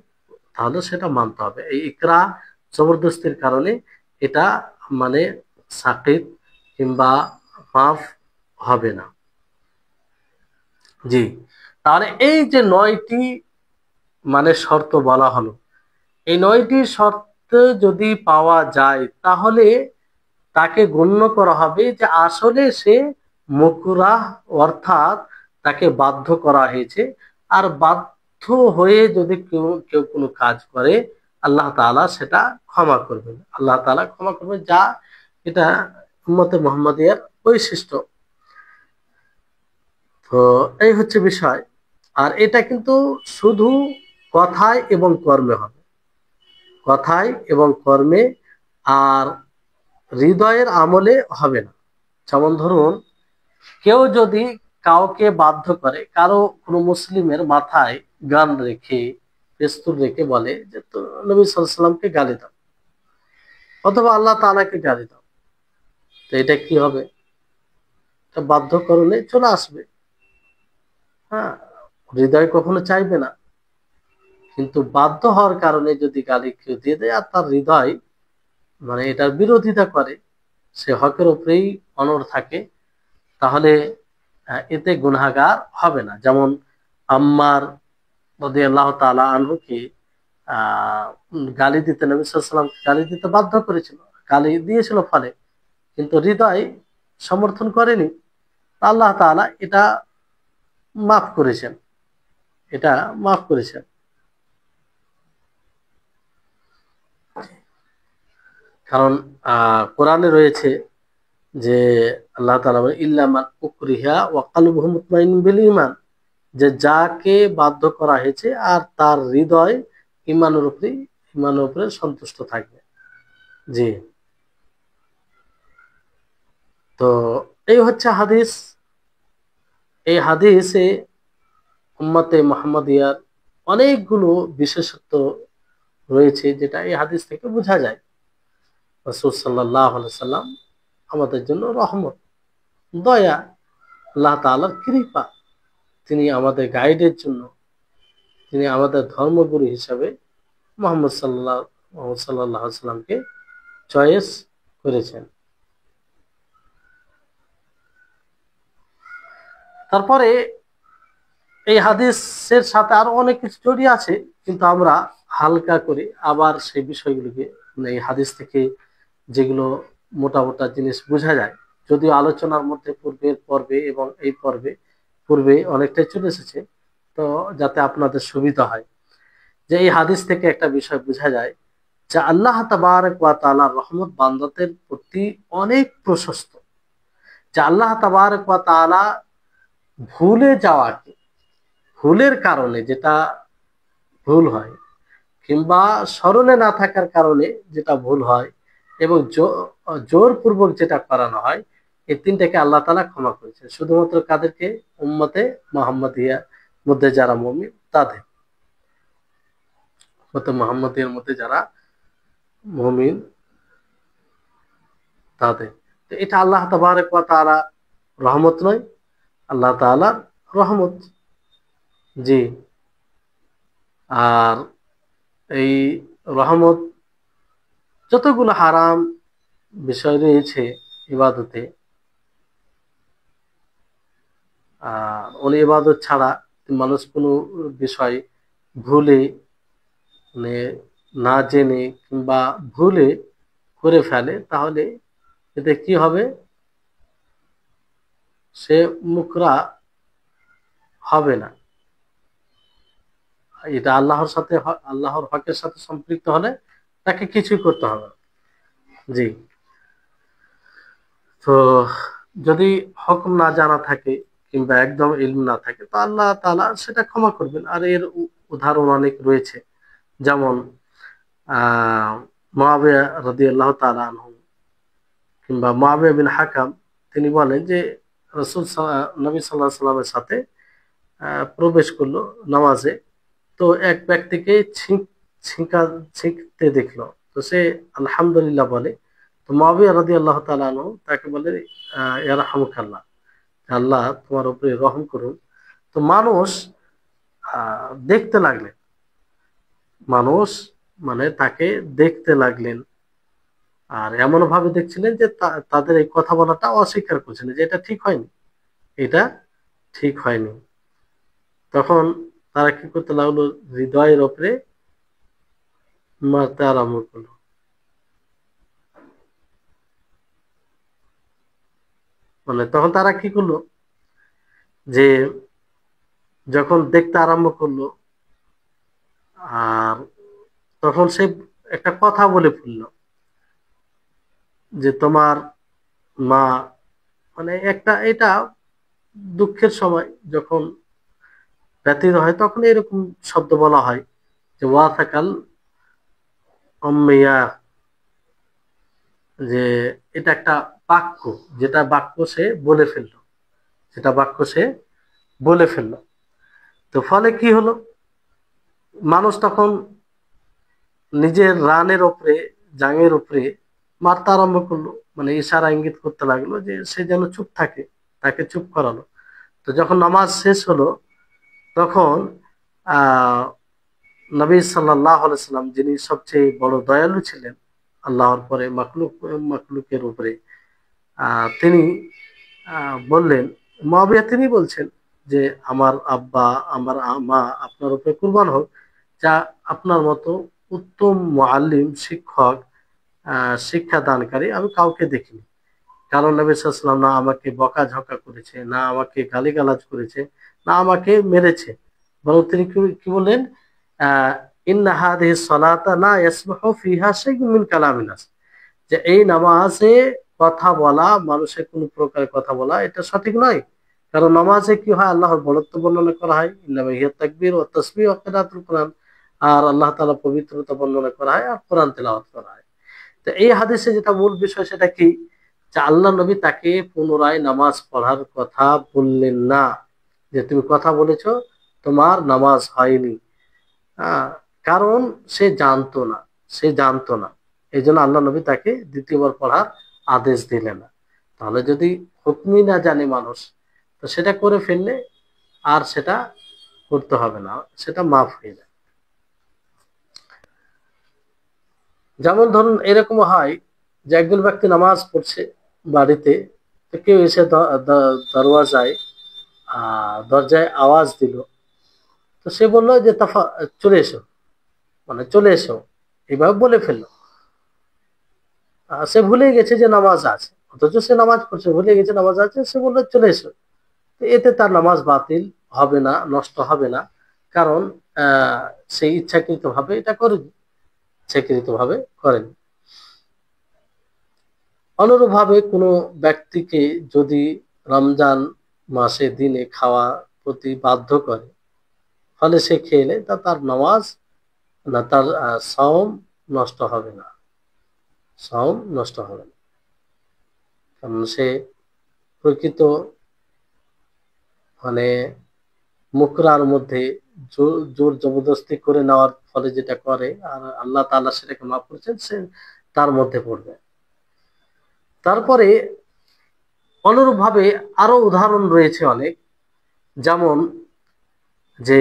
তাহলে সেটা মানতে হবে। এই ইকরা জবরদস্তির কারণে এটা মানে সাকিত কিংবা মাফ হবে না। জি, তাহলে এই যে 9টি মানে শর্ত বলা হলো, এই 9টি শর্ত যদি পাওয়া যায় তাহলে তাকে গণ্য করা হবে যে আসলে সে মুকরাহ, অর্থাৎ তাকে বাধ্য করা হয়েছে। আর বাধ্য হয়ে যদি কেউ কেউ কোনো কাজ করে আল্লাহ তাআলা সেটা ক্ষমা করবেন, আল্লাহ তাআলা ক্ষমা করবেন, যা এটা উম্মতে মুহাম্মাদিয়ার বৈশিষ্ট্য। তো এই হচ্ছে বিষয়। আর এটা কিন্তু শুধু কথায় এবং কর্মে হবে, কথায় এবং কর্মে, আর হৃদয়ের আমলে হবে না। যেমন ধরুন কেউ যদি কাউকে বাধ্য করে, কারো কোনো মুসলিমের মাথায় গান রেখে পেস্তুল রেখে বলে যে তো নবী সাল্লাল্লাহু আলাইহি সাল্লামকে গালি দাও অথবা আল্লাহ তাআলাকে গালি দাও, তো এটা কি হবে? এটা বাধ্যকরণে চলে আসবে। হ্যাঁ, হৃদয় কখনো চাইবে না, কিন্তু বাধ্য হওয়ার কারণে যদি গালি কেউ দিয়ে দেয় আর তার হৃদয় মানে এটার বিরোধিতা করে, সে হকের উপরেই অনড় থাকে, তাহলে এতে গুনাহগার হবে না। যেমন আম্মার রাদিয়াল্লাহু তাআলা আনহুকে গালি দিতে, নবী সাল্লাল্লাহু আলাইহি ওয়াসাল্লাম গালি দিতে বাধ্য করেছিল, গালি দিয়েছিল ফলে, কিন্তু হৃদয় সমর্থন করেনি। আল্লাহ তাআলা এটা মাফ করেছেন, এটা মাফ করেছেন। কারণ কোরআনে রয়েছে যে আল্লাহ তাআলা বলেন ইল্লা মান উকরিহা ওয়া কলবুহু মুতমাইন্নুন বিল ঈমান, যে যাকে বাধ্য করা হয়েছে আর তার হৃদয় ইমানের উপরে সন্তুষ্ট থাকবে। জি, তো এই হচ্ছে হাদিস। এই হাদিসে উম্মতে মুহাম্মাদিয়ার অনেকগুলো বিশেষত্ব রয়েছে, যেটা এই হাদিস থেকে বোঝা যায়। রাসূল সাল্লাল্লাহু আলাইহি সাল্লাম আমাদের জন্য রহমত, দয়া, আল্লাহ তাআলার কৃপা। তিনি আমাদের গাইডের জন্য, তিনি আমাদের ধর্মগুরু হিসাবে মুহাম্মদ সাল্লাল্লাহু আলাইহি সাল্লামকে চয়েস করেছেন। তারপরে এই হাদিসের সাথে আরো অনেক কিছু জড়িয়ে আছে, কিন্তু আমরা হালকা করে আবার সেই বিষয়গুলোকে, এই হাদিস থেকে যেগুলো মোটা মোটা জিনিস বোঝা যায়, যদিও আলোচনার মধ্যে পূর্বের পর্বে এবং এই পূর্বে অনেকটাই চলে এসেছে, তো যাতে আপনাদের সুবিধা হয়, যে এই হাদিস থেকে একটা বিষয় বোঝা যায় যে আল্লাহ তাবারক ওয়া তাআলার রহমত বান্দাদের প্রতি অনেক প্রশস্ত। যে আল্লাহ তাবারক ওয়া তাআলা ভুলে যাওয়াকে, ভুলের কারণে যেটা ভুল হয়, কিংবা স্মরণে না থাকার কারণে যেটা ভুল হয়, এবং জোরপূর্বক যেটা করানো হয়, এই তিনটাকে আল্লাহ তাআলা ক্ষমা করেছেন। শুধুমাত্র কাদেরকে? উম্মতে মুহাম্মাদিয়ার মধ্যে যারা মুমিন তাদের, উম্মতে মুহাম্মাদিয়ার মধ্যে যারা মুমিন তাদের। তো এটা আল্লাহ তাবারক ওয়া তাআলা রহমত নয়, আল্লাহ তাআলার রহমত। জি, আর এই রহমত, যতগুলো হারাম বিষয় রয়েছে ইবাদতে, ইবাদত ছাড়া মানুষ কোনো বিষয় ভুলে, মানে না জেনে কিংবা ভুলে করে ফেলে, তাহলে এতে কি হবে? সে মুকরা হবে না। এটা আল্লাহর হকের সাথে সম্পৃক্ত হলে তাকে কিছুই করতে হবে না। জি, তো যদি হুকুম না জানা থাকে কিংবা একদম ইলম না থাকে, তো আল্লাহ তাআলা সেটা ক্ষমা করবেন। আর এর উদাহরণ অনেক রয়েছে, যেমন মুআবিয়া রাদিয়াল্লাহু তাআলা আনহু কিংবা মুআবিয়া বিন হাকাম, তিনি বলেন যে নবী সাল্লাল্লাহু আলাইহি ওয়াসাল্লামের সাথে প্রবেশ করলো নামাজে, তো এক ব্যক্তিকে ছিঁকতে দেখলো, তো সে আলহামদুলিল্লাহ বলে। তো মুআবিয়া রাদিয়াল্লাহু তাআলা আনহু তাকে বলে ইয়ারহামুকাল্লাহ, আল্লাহ তোমার উপরে রহম করুন। তো মানুষ দেখতে লাগলেন, মানুষ মানে তাকে দেখতে লাগলেন, আর এমন ভাবে দেখছিলেন যে তাদের এই কথা বলাটা অস্বীকার করছিলেন, যে এটা ঠিক হয়নি, এটা ঠিক হয়নি। তখন তারা কি করতে লাগলো? হৃদয়ের ওপরে মারতে আরম্ভ করলো। মানে তখন তারা কি করলো, যে যখন দেখতে আরম্ভ করলো, আর তখন সে একটা কথা বলে ফেললো যে তোমার মা, মানে একটা, এটা দুঃখের সময় যখন ব্যতীত হয় তখন এরকম শব্দ বলা হয় যে ওয়াথাকাল অম্মিয়া, যে এটা একটা বাক্য, যেটা বাক্য সে বলে ফেললো, যেটা বাক্য সে বলে ফেললো। তো ফলে কি হলো? মানুষ তখন নিজের রানের উপরে, জাঙের উপরে মারতে আরম্ভ করলো, মানে ইশারা ইঙ্গিত করতে লাগলো যে সে যেন চুপ থাকে, তাকে চুপ করালো। তো যখন নামাজ শেষ হলো, তখন আহ নবী সাল্লাল্লাহু আলাইহি সাল্লাম, যিনি সবচেয়ে বড় দয়ালু ছিলেন আল্লাহর পরে মাখলুকের উপরে, তিনি বললেন, মুআবিয়া তিনি বলছেন যে আমার আব্বা, আমার মা আপনার উপরে কুরবান হোক, যা আপনার মতো উত্তম মুআল্লিম, শিক্ষক, শিক্ষাদানকারী আমি কাউকে দেখিনি। কারণ নবী সাল্লাল্লাহু আলাইহি ওয়াসাল্লাম না আমাকে বকাঝকা করেছে, না আমাকে গালিগালাজ করেছে, না আমাকে মেরেছে, বরং তিনি কি বললেন, আহ ইন্না হাদিহিস সালাতা লা ইয়াসমাহু ফিহা শাইউন মিন কালামিন নাস, যে এই নামাজে কথা বলা, মানুষের কোন প্রকার কথা বলা এটা সঠিক নয়। কারণ নামাজে কি হয়, আল্লাহর বড়ত্ব বর্ণনা করা হয়, ইন্নামা হিয়া তাকবীর ওয়া তাসবিহ ওয়া কিরাআতুল কোরআন, আর আল্লাহ তাআলা পবিত্রতা বর্ণনা করা হয় আর কোরআন তেলাওয়াত করা হয়। তো এই হাদিসে যেটা মূল বিষয় সেটা কি, যে আল্লাহ নবী তাকে পুনরায় নামাজ পড়ার কথা বললেন না, যে তুমি কথা বলেছো, তোমার নামাজ হয়নি। আহ, কারণ সে জানতো না, এই জন্য আল্লাহ নবী তাকে দ্বিতীয়বার পড়ার আদেশ দিলেন না। তাহলে যদি হুকমই না জানে মানুষ, তো সেটা করে ফেললে আর সেটা করতে হবে না, সেটা মাফ হয়ে যায়। যেমন ধরুন এরকম হয় যে একজন ব্যক্তি নামাজ পড়ছে বাড়িতে, তো কেউ এসে দরওয়াজায় দরজায় আওয়াজ দিল, তো সে বললো যে চলে এসো, মানে চলে এসো, এইভাবে বলে ফেললো। সে ভুলে গেছে যে নামাজ আছে, অথচ সে নামাজ পড়ছে, ভুলে গেছে নামাজ আছে, সে বললো চলে এসো। তো এতে তার নামাজ বাতিল হবে না, নষ্ট হবে না, কারণ আহ সে ইচ্ছাকৃত ভাবে এটা করেনি, ইচ্ছাকৃত ভাবে করেনি। অনুরূপভাবে কোনো ব্যক্তিকে যদি রমজান মাসে দিনে খাওয়া প্রতি বাধ্য করে, ফলে সে খেলে তার নামাজ না, তার সাওম নষ্ট হবে না, সাওম নষ্ট হবে না। কারণ সে প্রকৃত মানে মুকরার মধ্যে জোর জবরদস্তি করে নেওয়ার ফলে যেটা করে, আর আল্লাহ তাআলা সেটাকে মাফ করেছেন, সে তার মধ্যে পড়বে। তারপরে অনুরূপভাবে আরো উদাহরণ রয়েছে অনেক। যেমন যে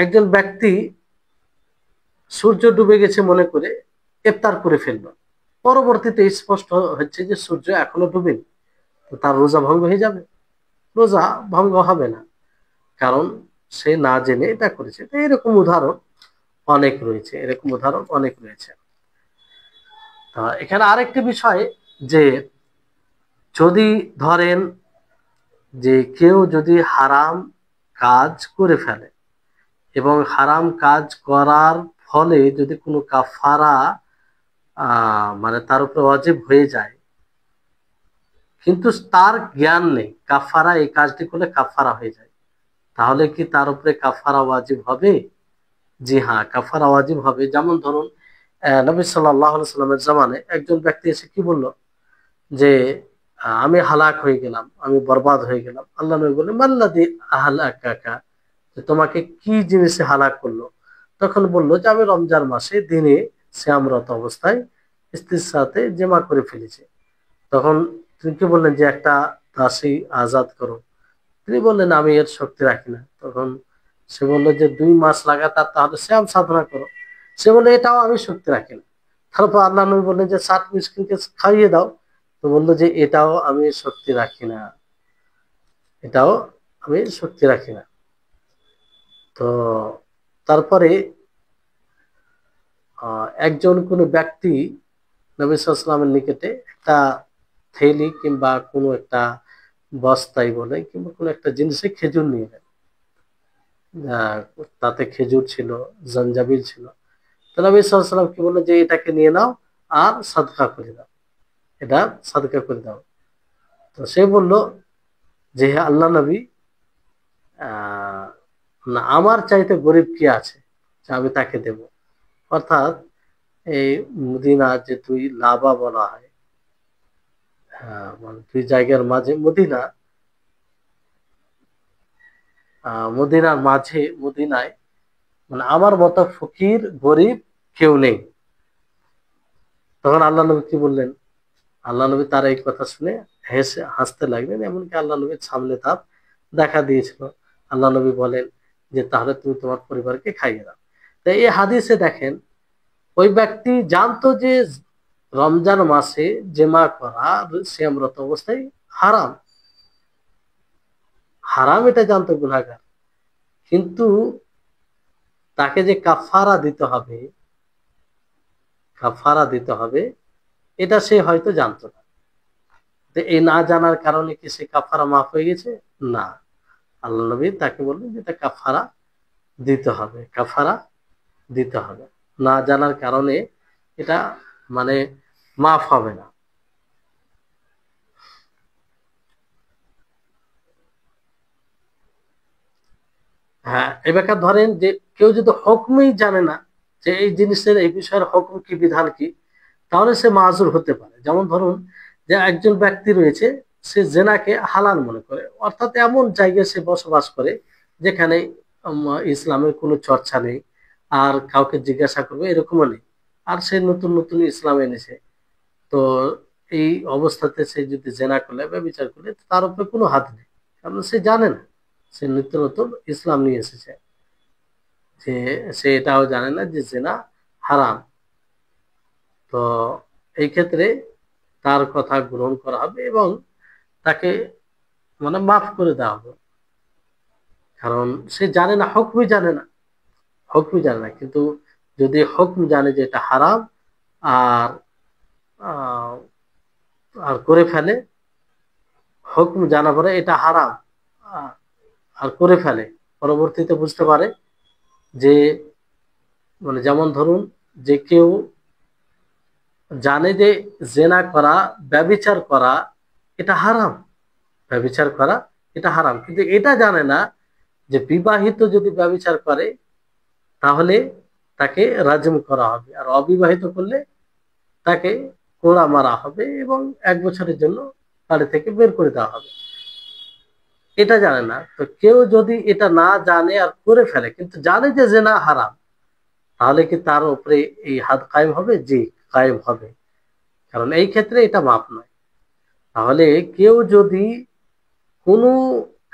একজন ব্যক্তি সূর্য ডুবে গেছে মনে করে ইফতার করে ফেললো, পরবর্তীতে স্পষ্ট হচ্ছে যে সূর্য এখনো ডুবেনি, তো তার রোজা ভঙ্গ হয়ে যাবে? রোজা ভঙ্গ হবে না, কারণ সে না জেনে এটা করেছে। তো এরকম উদাহরণ অনেক রয়েছে, এরকম উদাহরণ অনেক রয়েছে। এখানে আরেকটি বিষয়, যে যদি ধরেন যে কেউ যদি হারাম কাজ করে ফেলে এবং হারাম কাজ করার ফলে যদি কোনো কাফারা মানে তার উপরে ওয়াজিব হয়ে যায়, কিন্তু তার জ্ঞান নেই কাফারা এই কাজটি করলে কাফারা হয়ে যায়, তাহলে কি তার উপরে কাফারা ওয়াজিব হবে? জি হ্যাঁ, কাফারা ওয়াজিব হবে। যেমন ধরুন নবী সাল্লাল্লাহু আলাইহি সাল্লামের জামানে একজন ব্যক্তি এসে কি বলল, যে আমি হালাক হয়ে গেলাম, আমি বরবাদ হয়ে গেলাম। আল্লাহ নবী বললেন, মাল্লাযী আহলাকাকা, যে তোমাকে কি জিনিসে হালাক করলো? তখন বলল যে আমি রমজান মাসে দিনে সিয়ামরত অবস্থায় স্ত্রীর সাথে জেমা করে ফেলেছি। তখন তিনি কি বললেন, যে একটা দাসী আজাদ করো। তিনি বললেন আমি এর শক্তি রাখি না। তখন সে বললো যে 2 মাস লাগাতার তাহলে শ্যাম সাধনা করো। সে বললো এটাও আমি শক্তি রাখি না। তারপর আল্লাহ নবী বললেন যে 60 মিসকিনকে খাইয়ে দাও। তো বললো যে এটাও আমি শক্তি রাখি না, এটাও আমি শক্তি রাখি না। তো তারপরে একজন কোনো ব্যক্তি নবী সাল্লাল্লাহু আলাইহি ওয়াসাল্লামের নিকটে একটা থেলি কিংবা কোনো একটা বস্তায় বলে কিংবা কোনো একটা জিনিসে খেজুর নিয়ে নেন। আহ, তাতে খেজুর ছিল, জঞ্জাবিল ছিল। তো নবী সাল্লাল্লাহু আলাইহি ওয়াসাল্লাম কি বললেন, যে এটাকে নিয়ে নাও আর সাদকা করে দাও, এটা সাদকা করে দাও। তো সে বলল যে হে আল্লাহ নবী, আহ না, আমার চাইতে গরিব কি আছে যে আমি তাকে দেব? অর্থাৎ এই মদিনা যে দুই লাভা বলা হয়, মানে দুই জায়গার মাঝে মদিনা, মদিনার মাঝে মদিনায়, মানে আমার মতো ফকির গরিব কেউ নেই। তখন আল্লাহ নবী কি বললেন? আল্লাহ নবী তার এই কথা শুনে হাসতে লাগলেন, এমনকি আল্লাহ নবীর সামনে তার দেখা দিয়েছিল। আল্লাহ নবী বলেন যে তাহলে তুমি তোমার পরিবারকে খাইয়ে দাও। তো এই হাদিসে দেখেন, ওই ব্যক্তি জানতো যে রমজান মাসে জেমা করা সিয়ামরত অবস্থায় হারাম, হারাম এটা জানতো গুনাহগার, কিন্তু তাকে যে কাফারা দিতে হবে, কাফারা দিতে হবে, এটা সে হয়তো জানতো না। এই না জানার কারণে কি সে কাফারা মাফ হয়ে গেছে? না, আল্লাহ নবী তাকে বললেন যে এটা কাফারা দিতে হবে, কাফারা দিতে হবে। না জানার কারণে এটা মানে মাফ হবে না। হ্যাঁ, এবার ধরেন যে কেউ যদি হুকমই জানে না যে এই জিনিসের, এই বিষয়ের হুকম কি, বিধান কি, তাহলে সে মাযুর হতে পারে। যেমন ধরুন যে একজন ব্যক্তি রয়েছে, সে জেনাকে হালাল মনে করে, অর্থাৎ এমন জায়গায় সে বসবাস করে যেখানে ইসলামের কোনো চর্চা নেই, আর কাউকে জিজ্ঞাসা করবে এরকমও নেই, আর সে নতুন নতুন ইসলাম এনেছে। তো এই অবস্থাতে সে যদি জেনা করলে বা বিচার করলে তার উপরে কোনো হাত নেই, কারণ সে জানে না, সে নিত্য নতুন ইসলাম নিয়ে এসেছে, যে সে এটাও জানে না যে জেনা হারাম। তো এই ক্ষেত্রে তার কথা গ্রহণ করা হবে এবং তাকে মানে মাফ করে দেওয়া হবে, কারণ সে জানে না, হুকমই জানে না, হুকমই জানে না। কিন্তু যদি হুকম জানে যে এটা হারাম, আর আহ, আর করে ফেলে, হুকম জানা পরে এটা হারাম, আহ, আর করে ফেলে, পরবর্তীতে বুঝতে পারে যে, মানে যেমন ধরুন যে কেউ জানে যে জেনা করা, ব্যভিচার করা এটা হারাম, ব্যভিচার করা এটা হারাম, কিন্তু এটা জানে না যে বিবাহিত যদি ব্যভিচার করে তাহলে তাকে রাজম করা হবে, আর অবিবাহিত করলে তাকে কোড়া মারা হবে এবং 1 বছরের জন্য বাড়ি থেকে বের করে দেওয়া হবে। এটা জানে না। তো কেউ যদি এটা না জানে আর করে ফেলে, কিন্তু জানে যে জেনা হারাম, তাহলে কি তার উপরে এই হাদ কায়েম হবে? জি, কায়েম হবে, কারণ এই ক্ষেত্রে এটা মাপ নয়। তাহলে কেউ যদি কোনো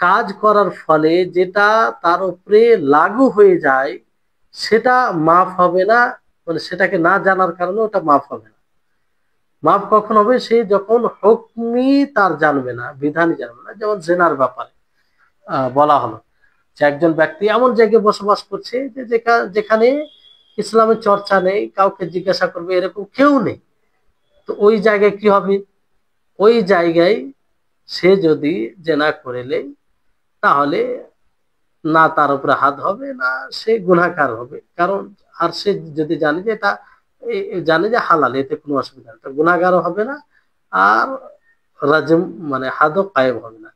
কাজ করার ফলে যেটা তার উপরে লাগু হয়ে যায়, সেটা মাফ হবে না, মানে সেটাকে না জানার কারণে ওটা মাফ হবে না। মাফ কখন হবে? সে যখন হুকমি তার জানবে না, বিধানই জানবে না। যেমন জেনার ব্যাপারে বলা হলো যে একজন ব্যক্তি এমন জায়গায় বসবাস করছে যে যেখানে ইসলামের চর্চা নেই, কাউকে জিজ্ঞাসা করবে এরকম কেউ নেই। তো ওই জায়গায় কি হবে? ওই জায়গায় সে যদি জেনা করেলে, তাহলে না তার উপরে হাত হবে, না সে গুনাহগার হবে, কারণ আর সে যদি জানে যে এটা, জানে যে হালাল, এতে কোনো অসুবিধা নেই, তো গুনাহগারও হবে না, আর রাজম মানে হাদও কায়েম হবে না।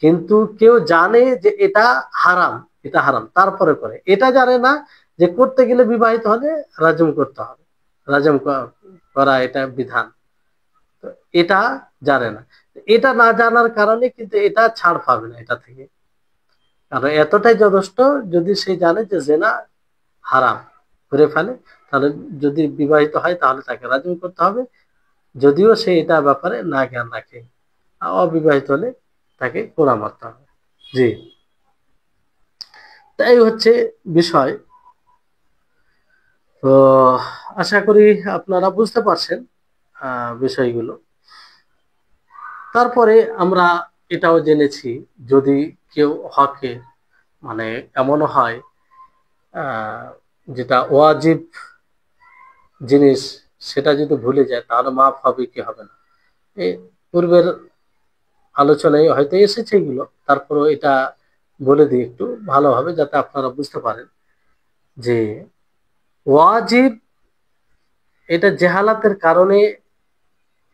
কিন্তু কেউ জানে যে এটা হারাম, এটা হারাম, তারপরে করে, এটা জানে না যে করতে গেলে বিবাহিত হলে রাজম করতে হবে, রাজম করা এটা বিধান, তো এটা জানে না। এটা না জানার কারণে কিন্তু এটা ছাড় পাবে না এটা থেকে, কারণ এতটাই যথেষ্ট। যদি সে জানে যে জেনা হারাম, করে ফেলে, তাহলে যদি বিবাহিত হয় তাহলে তাকে রাজম করতে হবে, যদিও সে এটা ব্যাপারে না জ্ঞান রাখে। আর অবিবাহিত হলে তাকে কোড়া মারতে হবে। জি, তাই হচ্ছে বিষয়। তো আশা করি আপনারা বুঝতে পারছেন বিষয়গুলো। তারপরে আমরা এটাও জেনেছি, যদি কেউ হকে মানে এমনও হয় আহ, যেটা ওয়াজিব জিনিস, সেটা যদি ভুলে যায় তাহলে মাফ হবে কি হবে না, এই পূর্বের আলোচনায় হয়তো এসেছে এগুলো, তারপরেও এটা বলে দিই একটু ভালোভাবে যাতে আপনারা বুঝতে পারেন যে ওয়াজিব এটা জেহালাতের কারণে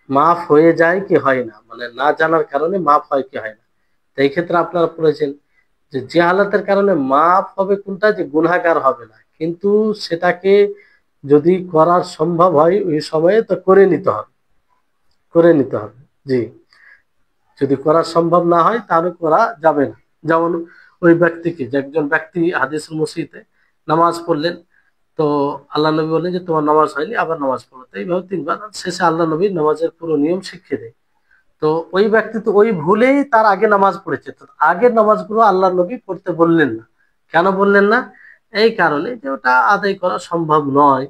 মাফ হয়ে যায় কি হয় না, মানে না জানার কারণে মাফ হয় কি হয় না। তো এই ক্ষেত্রে আপনারা পড়েছেন যে জেহালাতের কারণে মাফ হবে কোনটা, যে গুনাহগার হবে না, কিন্তু সেটাকে যদি করার সম্ভব হয় ওই সময়ে তো করে নিতে হবে, করে নিতে হবে। জি, যদি করা সম্ভব না হয় তাহলে করা যাবে না। যেমন ওই ব্যক্তিকে, যে একজন ব্যক্তি হাদিসুল মসজিদে নামাজ পড়লেন, তো আল্লাহ নবী বললেন যে তোমার নামাজ হয়নি, আবার নামাজ পড়ো। তো এইভাবে 3 বার, শেষে আল্লাহ নবী নামাজের পুরো নিয়ম শিখিয়ে দেয়। তো ওই ব্যক্তি তো ওই ভুলেই তার আগে নামাজ পড়েছে, তো আগের নামাজগুলো আল্লাহ নবী পড়তে বললেন না। কেন বললেন না? এই কারণে যে ওটা আদায় করা সম্ভব নয়,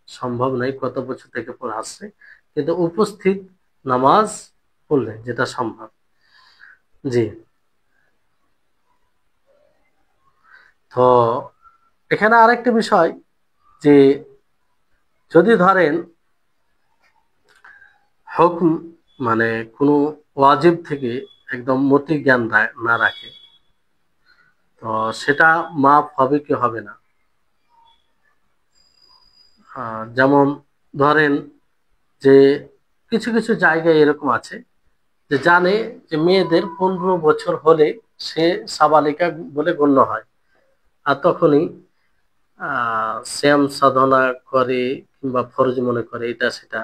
সম্ভব নয়, কত বছর থেকে পড়ে আসছে, কিন্তু উপস্থিত নামাজ পড়লে যেটা সম্ভব। জি, তো এখানে আরেকটি বিষয় যে যদি ধরেন হুকম মানে কোনো ওয়াজিব থেকে একদম মোটি জ্ঞান না রাখে, তো সেটা মাফ হবে কি হবে না। যেমন ধরেন যে কিছু কিছু জায়গায় এরকম আছে যে জানে যে মেয়েদের 15 বছর হলে সে সাবালিকা বলে গণ্য হয়, আর তখনই শ্যাম সাধনা করে কিংবা ফরজ মনে করে এটা সেটা।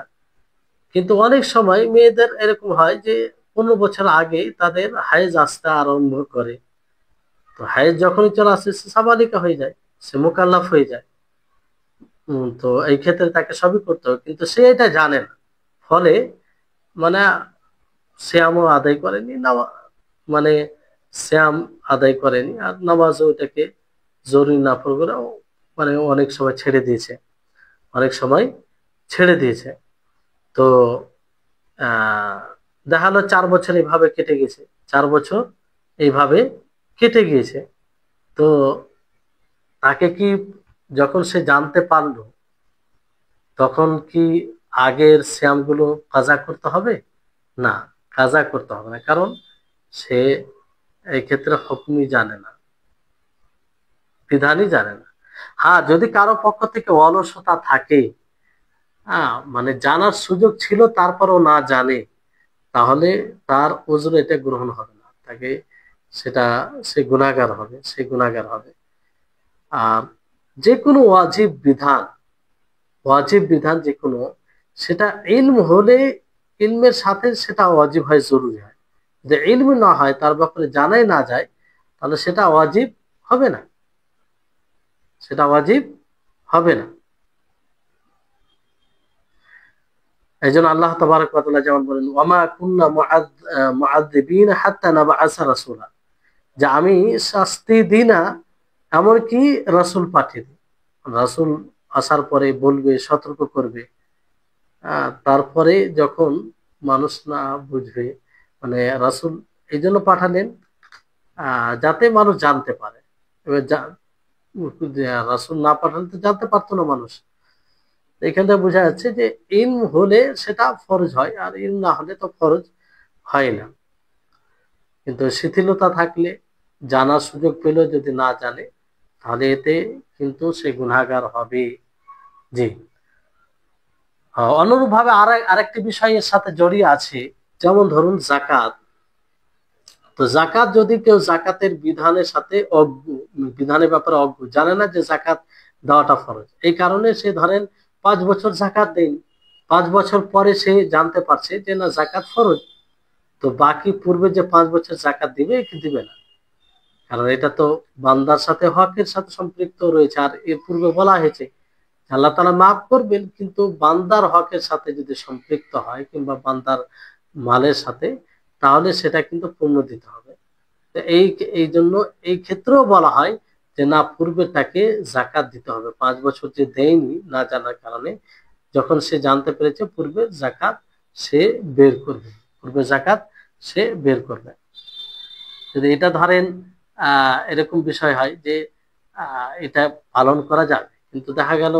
কিন্তু অনেক সময় মেয়েদের এরকম হয় যে 15 বছর আগে তাদের হায়েজ আসতে আরম্ভ করে। তো হায়েজ যখনই চলে আসে সে সাবালিকা হয়ে যায়, সে মোকাল্লাফ হয়ে যায়। তো এই ক্ষেত্রে তাকে সবই করতে হবে, কিন্তু সে এটা জানে না। ফলে মানে শ্যামও আদায় করেনি না, মানে শ্যাম আদায় করেনি, আর নামাজও এটাকে জরুরি নফল করে মানে অনেক সময় ছেড়ে দিয়েছে, অনেক সময় ছেড়ে দিয়েছে। তো আহ দেখা গেলো 4 বছর এইভাবে কেটে গেছে, 4 বছর এইভাবে কেটে গিয়েছে। তো তাকে কি, যখন সে জানতে পারলো, তখন কি আগের শ্যামগুলো কাজা করতে হবে? না, কাজা করতে হবে না, কারণ সে এই ক্ষেত্রে হুকমই জানে না, বিধানই জানে না। হ্যাঁ, যদি কারো পক্ষ থেকে অলসতা থাকে, হ্যাঁ মানে জানার সুযোগ ছিল তারপরও না জানে, তাহলে তার ওজরে এটা গ্রহণ হবে না, তাকে সেটা সে গুনাহগার হবে, সে গুনাহগার হবে। আর যে কোনো ওয়াজিব বিধান যে কোনো, সেটা ইলম হলে ইলমের সাথে সেটা ওয়াজিব হয়, জরুরি হয়। যে ইলম না হয়, তার ব্যাপারে জানাই না যায়, তাহলে সেটা ওয়াজিব হবে না, সেটা ওয়াজিব হবে না। এই জন্য আল্লাহ তাবারক ওয়া তাআলা যেমন বলেন, ওয়ামা কুন্না মুআযযিবিনা হাত্তা নাবআসা রাসূলা, যে আমি শাস্তি দিই না এমনকি রাসূল পাঠিয়ে দিই। রাসূল আসার পরে বলবে, সতর্ক করবে, তারপরে যখন মানুষ না বুঝবে, মানে রাসূল এই জন্য পাঠালেন যাতে মানুষ জানতে পারে। এবার রাসূল না পাঠালে তো জানতে পারতো না মানুষ। এখান থেকে বোঝা যাচ্ছে যে ইলম হলে সেটা ফরজ হয়, আর ইলম না হলে তো ফরজ হয় না। কিন্তু শিথিলতা থাকলে, জানার সুযোগ পেলেও যদি না জানে, তাহলে এতে কিন্তু সে গুনাহগার হবে। জি। অনুরূপ ভাবে আরেকটি বিষয় এর সাথে জড়িয়ে আছে, যেমন ধরুন জাকাত। তো জাকাত যদি কেউ জাকাতের বিধানের সাথে অজ্ঞ, বিধানের ব্যাপারে অজ্ঞ, জানে না যে জাকাত দেওয়াটা ফরজ, এই কারণে সে ধরেন 5 বছর জাকাত দেয়নি, 5 বছর পরে সে জানতে পারছে যে না জাকাত ফরজ, তো বাকি পূর্বে যে 5 বছর জাকাত দিবে কি দিবে না, কারণ এটা তো বান্দার সাথে হকের সাথে সম্পৃক্ত রয়েছে। আর এর পূর্বে বলা হয়েছে আল্লাহ তাআলা মাফ করবেন, কিন্তু বান্দার হকের সাথে যদি সম্পৃক্ত হয় কিংবা বান্দার মালের সাথে, তাহলে সেটা কিন্তু পূর্ণ দিতে হবে। তো এই জন্য এই ক্ষেত্রেও বলা হয় যে না, পূর্বে তাকে জাকাত দিতে হবে। 5 বছর যে দেয়নি না জানার কারণে, যখন সে জানতে পেরেছে পূর্বে জাকাত সে বের করবে, পূর্বে জাকাত সে বের করবে। যদি এটা ধরেন এরকম বিষয় হয় যে এটা পালন করা যাবে, কিন্তু দেখা গেল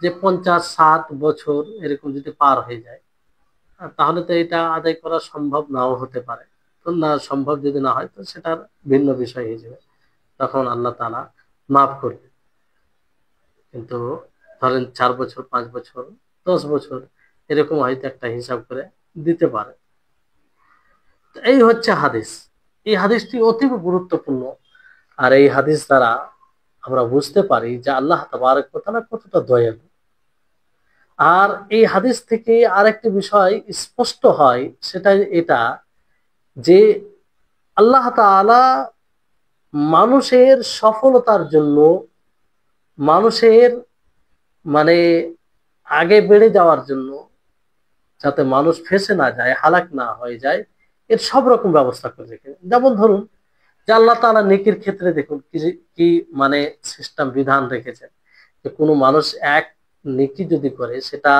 যে 50-60 বছর এরকম যদি পার হয়ে যায়, তাহলে তো এটা আদায় করা সম্ভব নাও হতে পারে। তো না, সম্ভব যদি না হয় তো সেটার ভিন্ন বিষয় হয়ে যাবে, তখন আল্লাহ তাআলা মাফ করবে। কিন্তু ধরেন 4 বছর, 5 বছর, 10 বছর এরকম হয়তো একটা হিসাব করে দিতে পারে। তো এই হচ্ছে হাদিস। এই হাদিসটি অতীব গুরুত্বপূর্ণ। আর এই হাদিস দ্বারা আমরা বুঝতে পারি যে আল্লাহ তাবারক ওয়া তাআলা কতটা দয়ালু। আর এই হাদিস থেকে আরেকটি বিষয় স্পষ্ট হয়, সেটা এটা যে আল্লাহ তাআলা মানুষের সফলতার জন্য, মানুষের মানে আগে বেড়ে যাওয়ার জন্য, যাতে মানুষ ফেঁসে না যায়, হালাক না হয়ে যায়, এর সব রকম ব্যবস্থা করে রেখে। যেমন ধরুন যে আল্লাহ তাআলা নেকির ক্ষেত্রে দেখুন কি কি মানে সিস্টেম বিধান রেখেছেন, যে কোনো মানুষ এক নেকি যদি করে, সেটা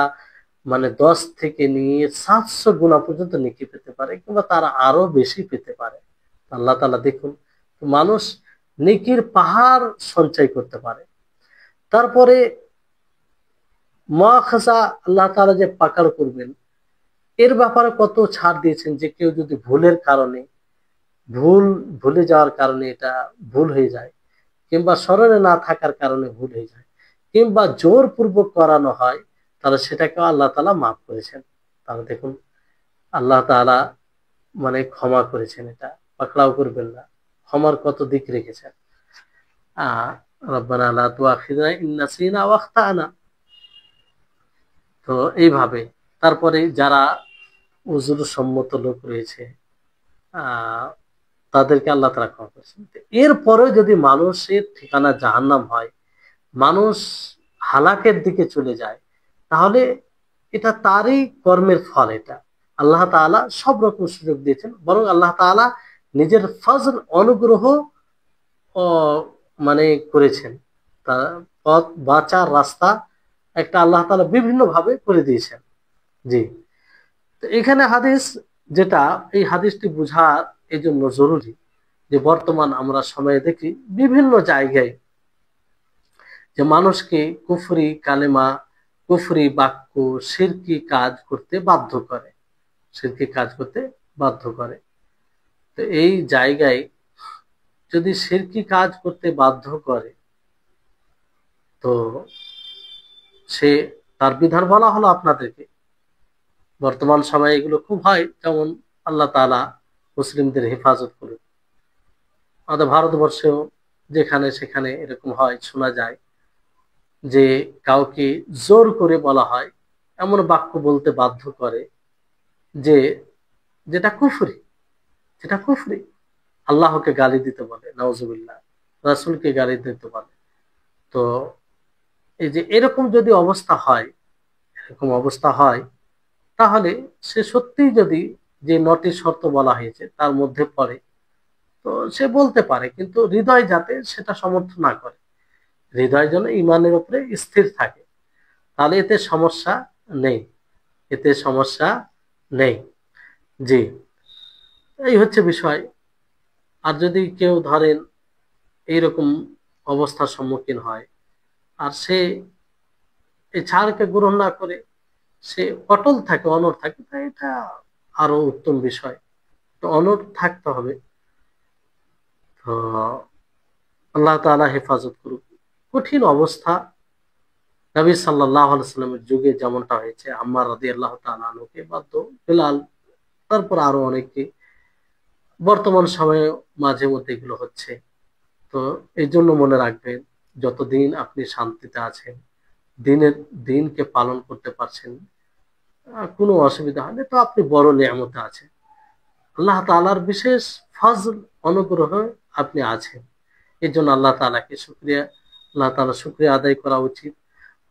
মানে 10 থেকে নিয়ে 700 গুণা পর্যন্ত নেকি পেতে পারে, কিংবা তারা আরো বেশি পেতে পারে। আল্লাহ তাআলা দেখুন, মানুষ নেকির পাহাড় সঞ্চয় করতে পারে। তারপরে মুআখাযা, আল্লাহ তাআলা যে পাকড় করবেন, এর ব্যাপারে কত ছাড় দিয়েছেন যে কেউ যদি ভুলের কারণে, ভুলে যাওয়ার কারণে এটা ভুল হয়ে যায়, কিংবা স্মরণে না থাকার কারণে ভুল হয়ে যায়, কিংবা জোরপূর্বক করানো হয়, তাহলে সেটাকেও আল্লাহ তাআলা মাফ করেছেন। তাহলে দেখুন, আল্লাহ তাআলা মানে ক্ষমা করেছেন, এটা পাকড়াও করবেন না, ক্ষমার কত দিক রেখেছেন। আহ রব্বানা লা তুআখিযনা ইন নাসিনা ওয়া আখতানা। তো এইভাবে তারপরে যারা উযুর সম্মত লোক রয়েছে, আহ তাদেরকে আল্লাহ তাআলা ক্ষমা করেছেন। এরপরেও যদি মানুষের ঠিকানা জাহান্নাম হয়, মানুষ হালাকের দিকে চলে যায়, তাহলে এটা তারই কর্মের ফল। এটা আল্লাহ তাআলা সব রকম সুযোগ দিয়েছেন, বরং আল্লাহ তাআলা নিজের ফজল, অনুগ্রহ ও মানে করেছেন। তার পথ বাঁচার রাস্তা একটা আল্লাহ তাআলা বিভিন্ন ভাবে করে দিয়েছেন। জি। তো এখানে হাদিস, যেটা এই হাদিসটি বোঝা এই জন্য জরুরি যে বর্তমান আমরা সময়ে দেখি বিভিন্ন জায়গায় যে মানুষকে কুফরি কালেমা, কুফরি বাক্য, শিরকি কাজ করতে বাধ্য করে, শিরকি কাজ করতে বাধ্য করে। তো এই জায়গায় যদি শিরকি কাজ করতে বাধ্য করে, তো সে তার বিধান বলা হলো আপনাদেরকে। বর্তমান সময়ে এগুলো খুব হয়, যেমন আল্লাহ তাআলা মুসলিমদের হেফাজত করুন। আমাদের ভারতবর্ষেও যেখানে সেখানে এরকম হয়, শোনা যায় যে কাউকে জোর করে বলা হয়, এমন বাক্য বলতে বাধ্য করে যে যেটা কুফরি, যেটা কুফরি। আল্লাহকে গালি দিতে বলে, নাউজুবিল্লাহ, রাসূলকে গালি দিতে বলে। তো এই যে এরকম যদি অবস্থা হয়, এরকম অবস্থা হয়, তাহলে সে সত্যিই যদি যে ৯টি শর্ত বলা হয়েছে তার মধ্যে পড়ে, তো সে বলতে পারে, কিন্তু হৃদয় যাতে সেটা সমর্থন না করে, হৃদয় যেন ইমানের উপরে স্থির থাকে, তাহলে এতে সমস্যা নেই, এতে সমস্যা নেই। জি, এই হচ্ছে বিষয়। আর যদি কেউ ধরেন এইরকম অবস্থার সম্মুখীন হয়, আর সে এই ছাড়কে গ্রহণ না করে সে অটল থাকে, অনড় থাকে, তাই এটা আরো উত্তম বিষয়। তো অনড় থাকতে হবে। তো আল্লাহ তাআলা হেফাজত করুক। কঠিন অবস্থা নবী সাল্লাল্লাহু আলাইহি সাল্লামের যুগে যেমনটা হয়েছে, আম্মার রাদিয়াল্লাহু তাআলা আনহুকে বাধ্য, বেলাল, তারপর আরো অনেকে, বর্তমান সময়ে মাঝে মধ্যে এগুলো হচ্ছে। তো এই জন্য মনে রাখবেন, যতদিন আপনি শান্তিতে আছেন, দিনের দিনকে পালন করতে পারছেন, কোনো অসুবিধা হয়নি, তো আপনি বড় নিয়ামতে আছেন। আল্লাহ তাআলার বিশেষ ফজল, অনুগ্রহ আপনি আছেন। এই জন্য আল্লাহ তাআলাকে শুকরিয়া, আল্লাহ তাআলা শুকরিয়া আদায় করা উচিত।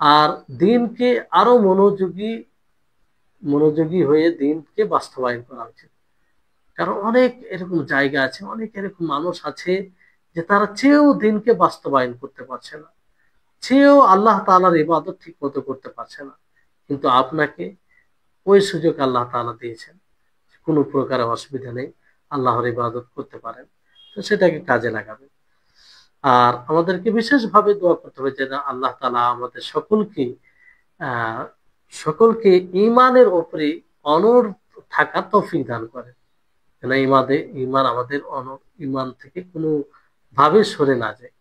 আর দিনকে আরো মনোযোগী হয়ে দিনকে বাস্তবায়ন করা উচিত। কারণ অনেক এরকম জায়গা আছে, অনেক এরকম মানুষ আছে যে তারা চেয়েও দিনকে বাস্তবায়ন করতে পারছে না, চেয়েও আল্লাহ তাআলার ইবাদত ঠিক মতো করতে পারছে না। কিন্তু আপনাকে ওই সুযোগ আল্লাহ তাআলা দিয়েছেন, কোনো প্রকারের অসুবিধা নেই, আল্লাহর ইবাদত করতে পারেন, তো সেটাকে কাজে লাগাবেন। আর আমাদেরকে বিশেষভাবে দোয়া করতে হবে যে আল্লাহ তাআলা আমাদের আহ সকলকে ঈমানের উপরে অনড় থাকার তৌফিক দান করেন, যেন ঈমান আমাদের ঈমান থেকে কোনো ভাবে সরে না যায়,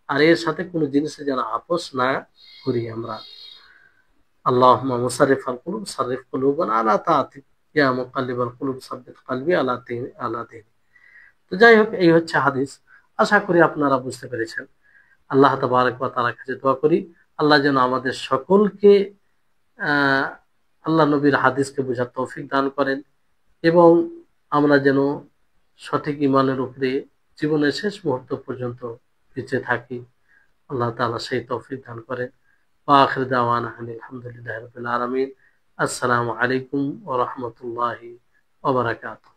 আর এর সাথে কোনো জিনিসে যেন আপোষ না করি আমরা। আল্লাহুম্মা মুসাররিফাল কুলুব সাররিফ কুলুবানা আলা তাআতিক, ইয়া মুকাল্লিবাল কুলুব সাব্বিত কলবি আলা দীনিক। তো যাই হোক, এই হচ্ছে হাদিস। আশা করি আপনারা বুঝতে পেরেছেন। আল্লাহ তাবারক ওয়া তাআলার কাছে দোয়া করি, আল্লাহ যেন আমাদের সকলকে আহ আল্লাহ নবীর হাদিসকে বোঝার তৌফিক দান করেন, এবং আমরা যেন সঠিক ঈমানের উপরে জীবনের শেষ মুহূর্ত পর্যন্ত বেঁচে থাকি। আল্লাহ তাআলা সেই তৌফিক দান করেন। ওয়া আখির দাওয়ানা আলহামদুলিল্লাহি রাব্বিল আলামিন। আসসালামু আলাইকুম ওয়া রাহমাতুল্লাহি ওয়া বারাকাতুহু।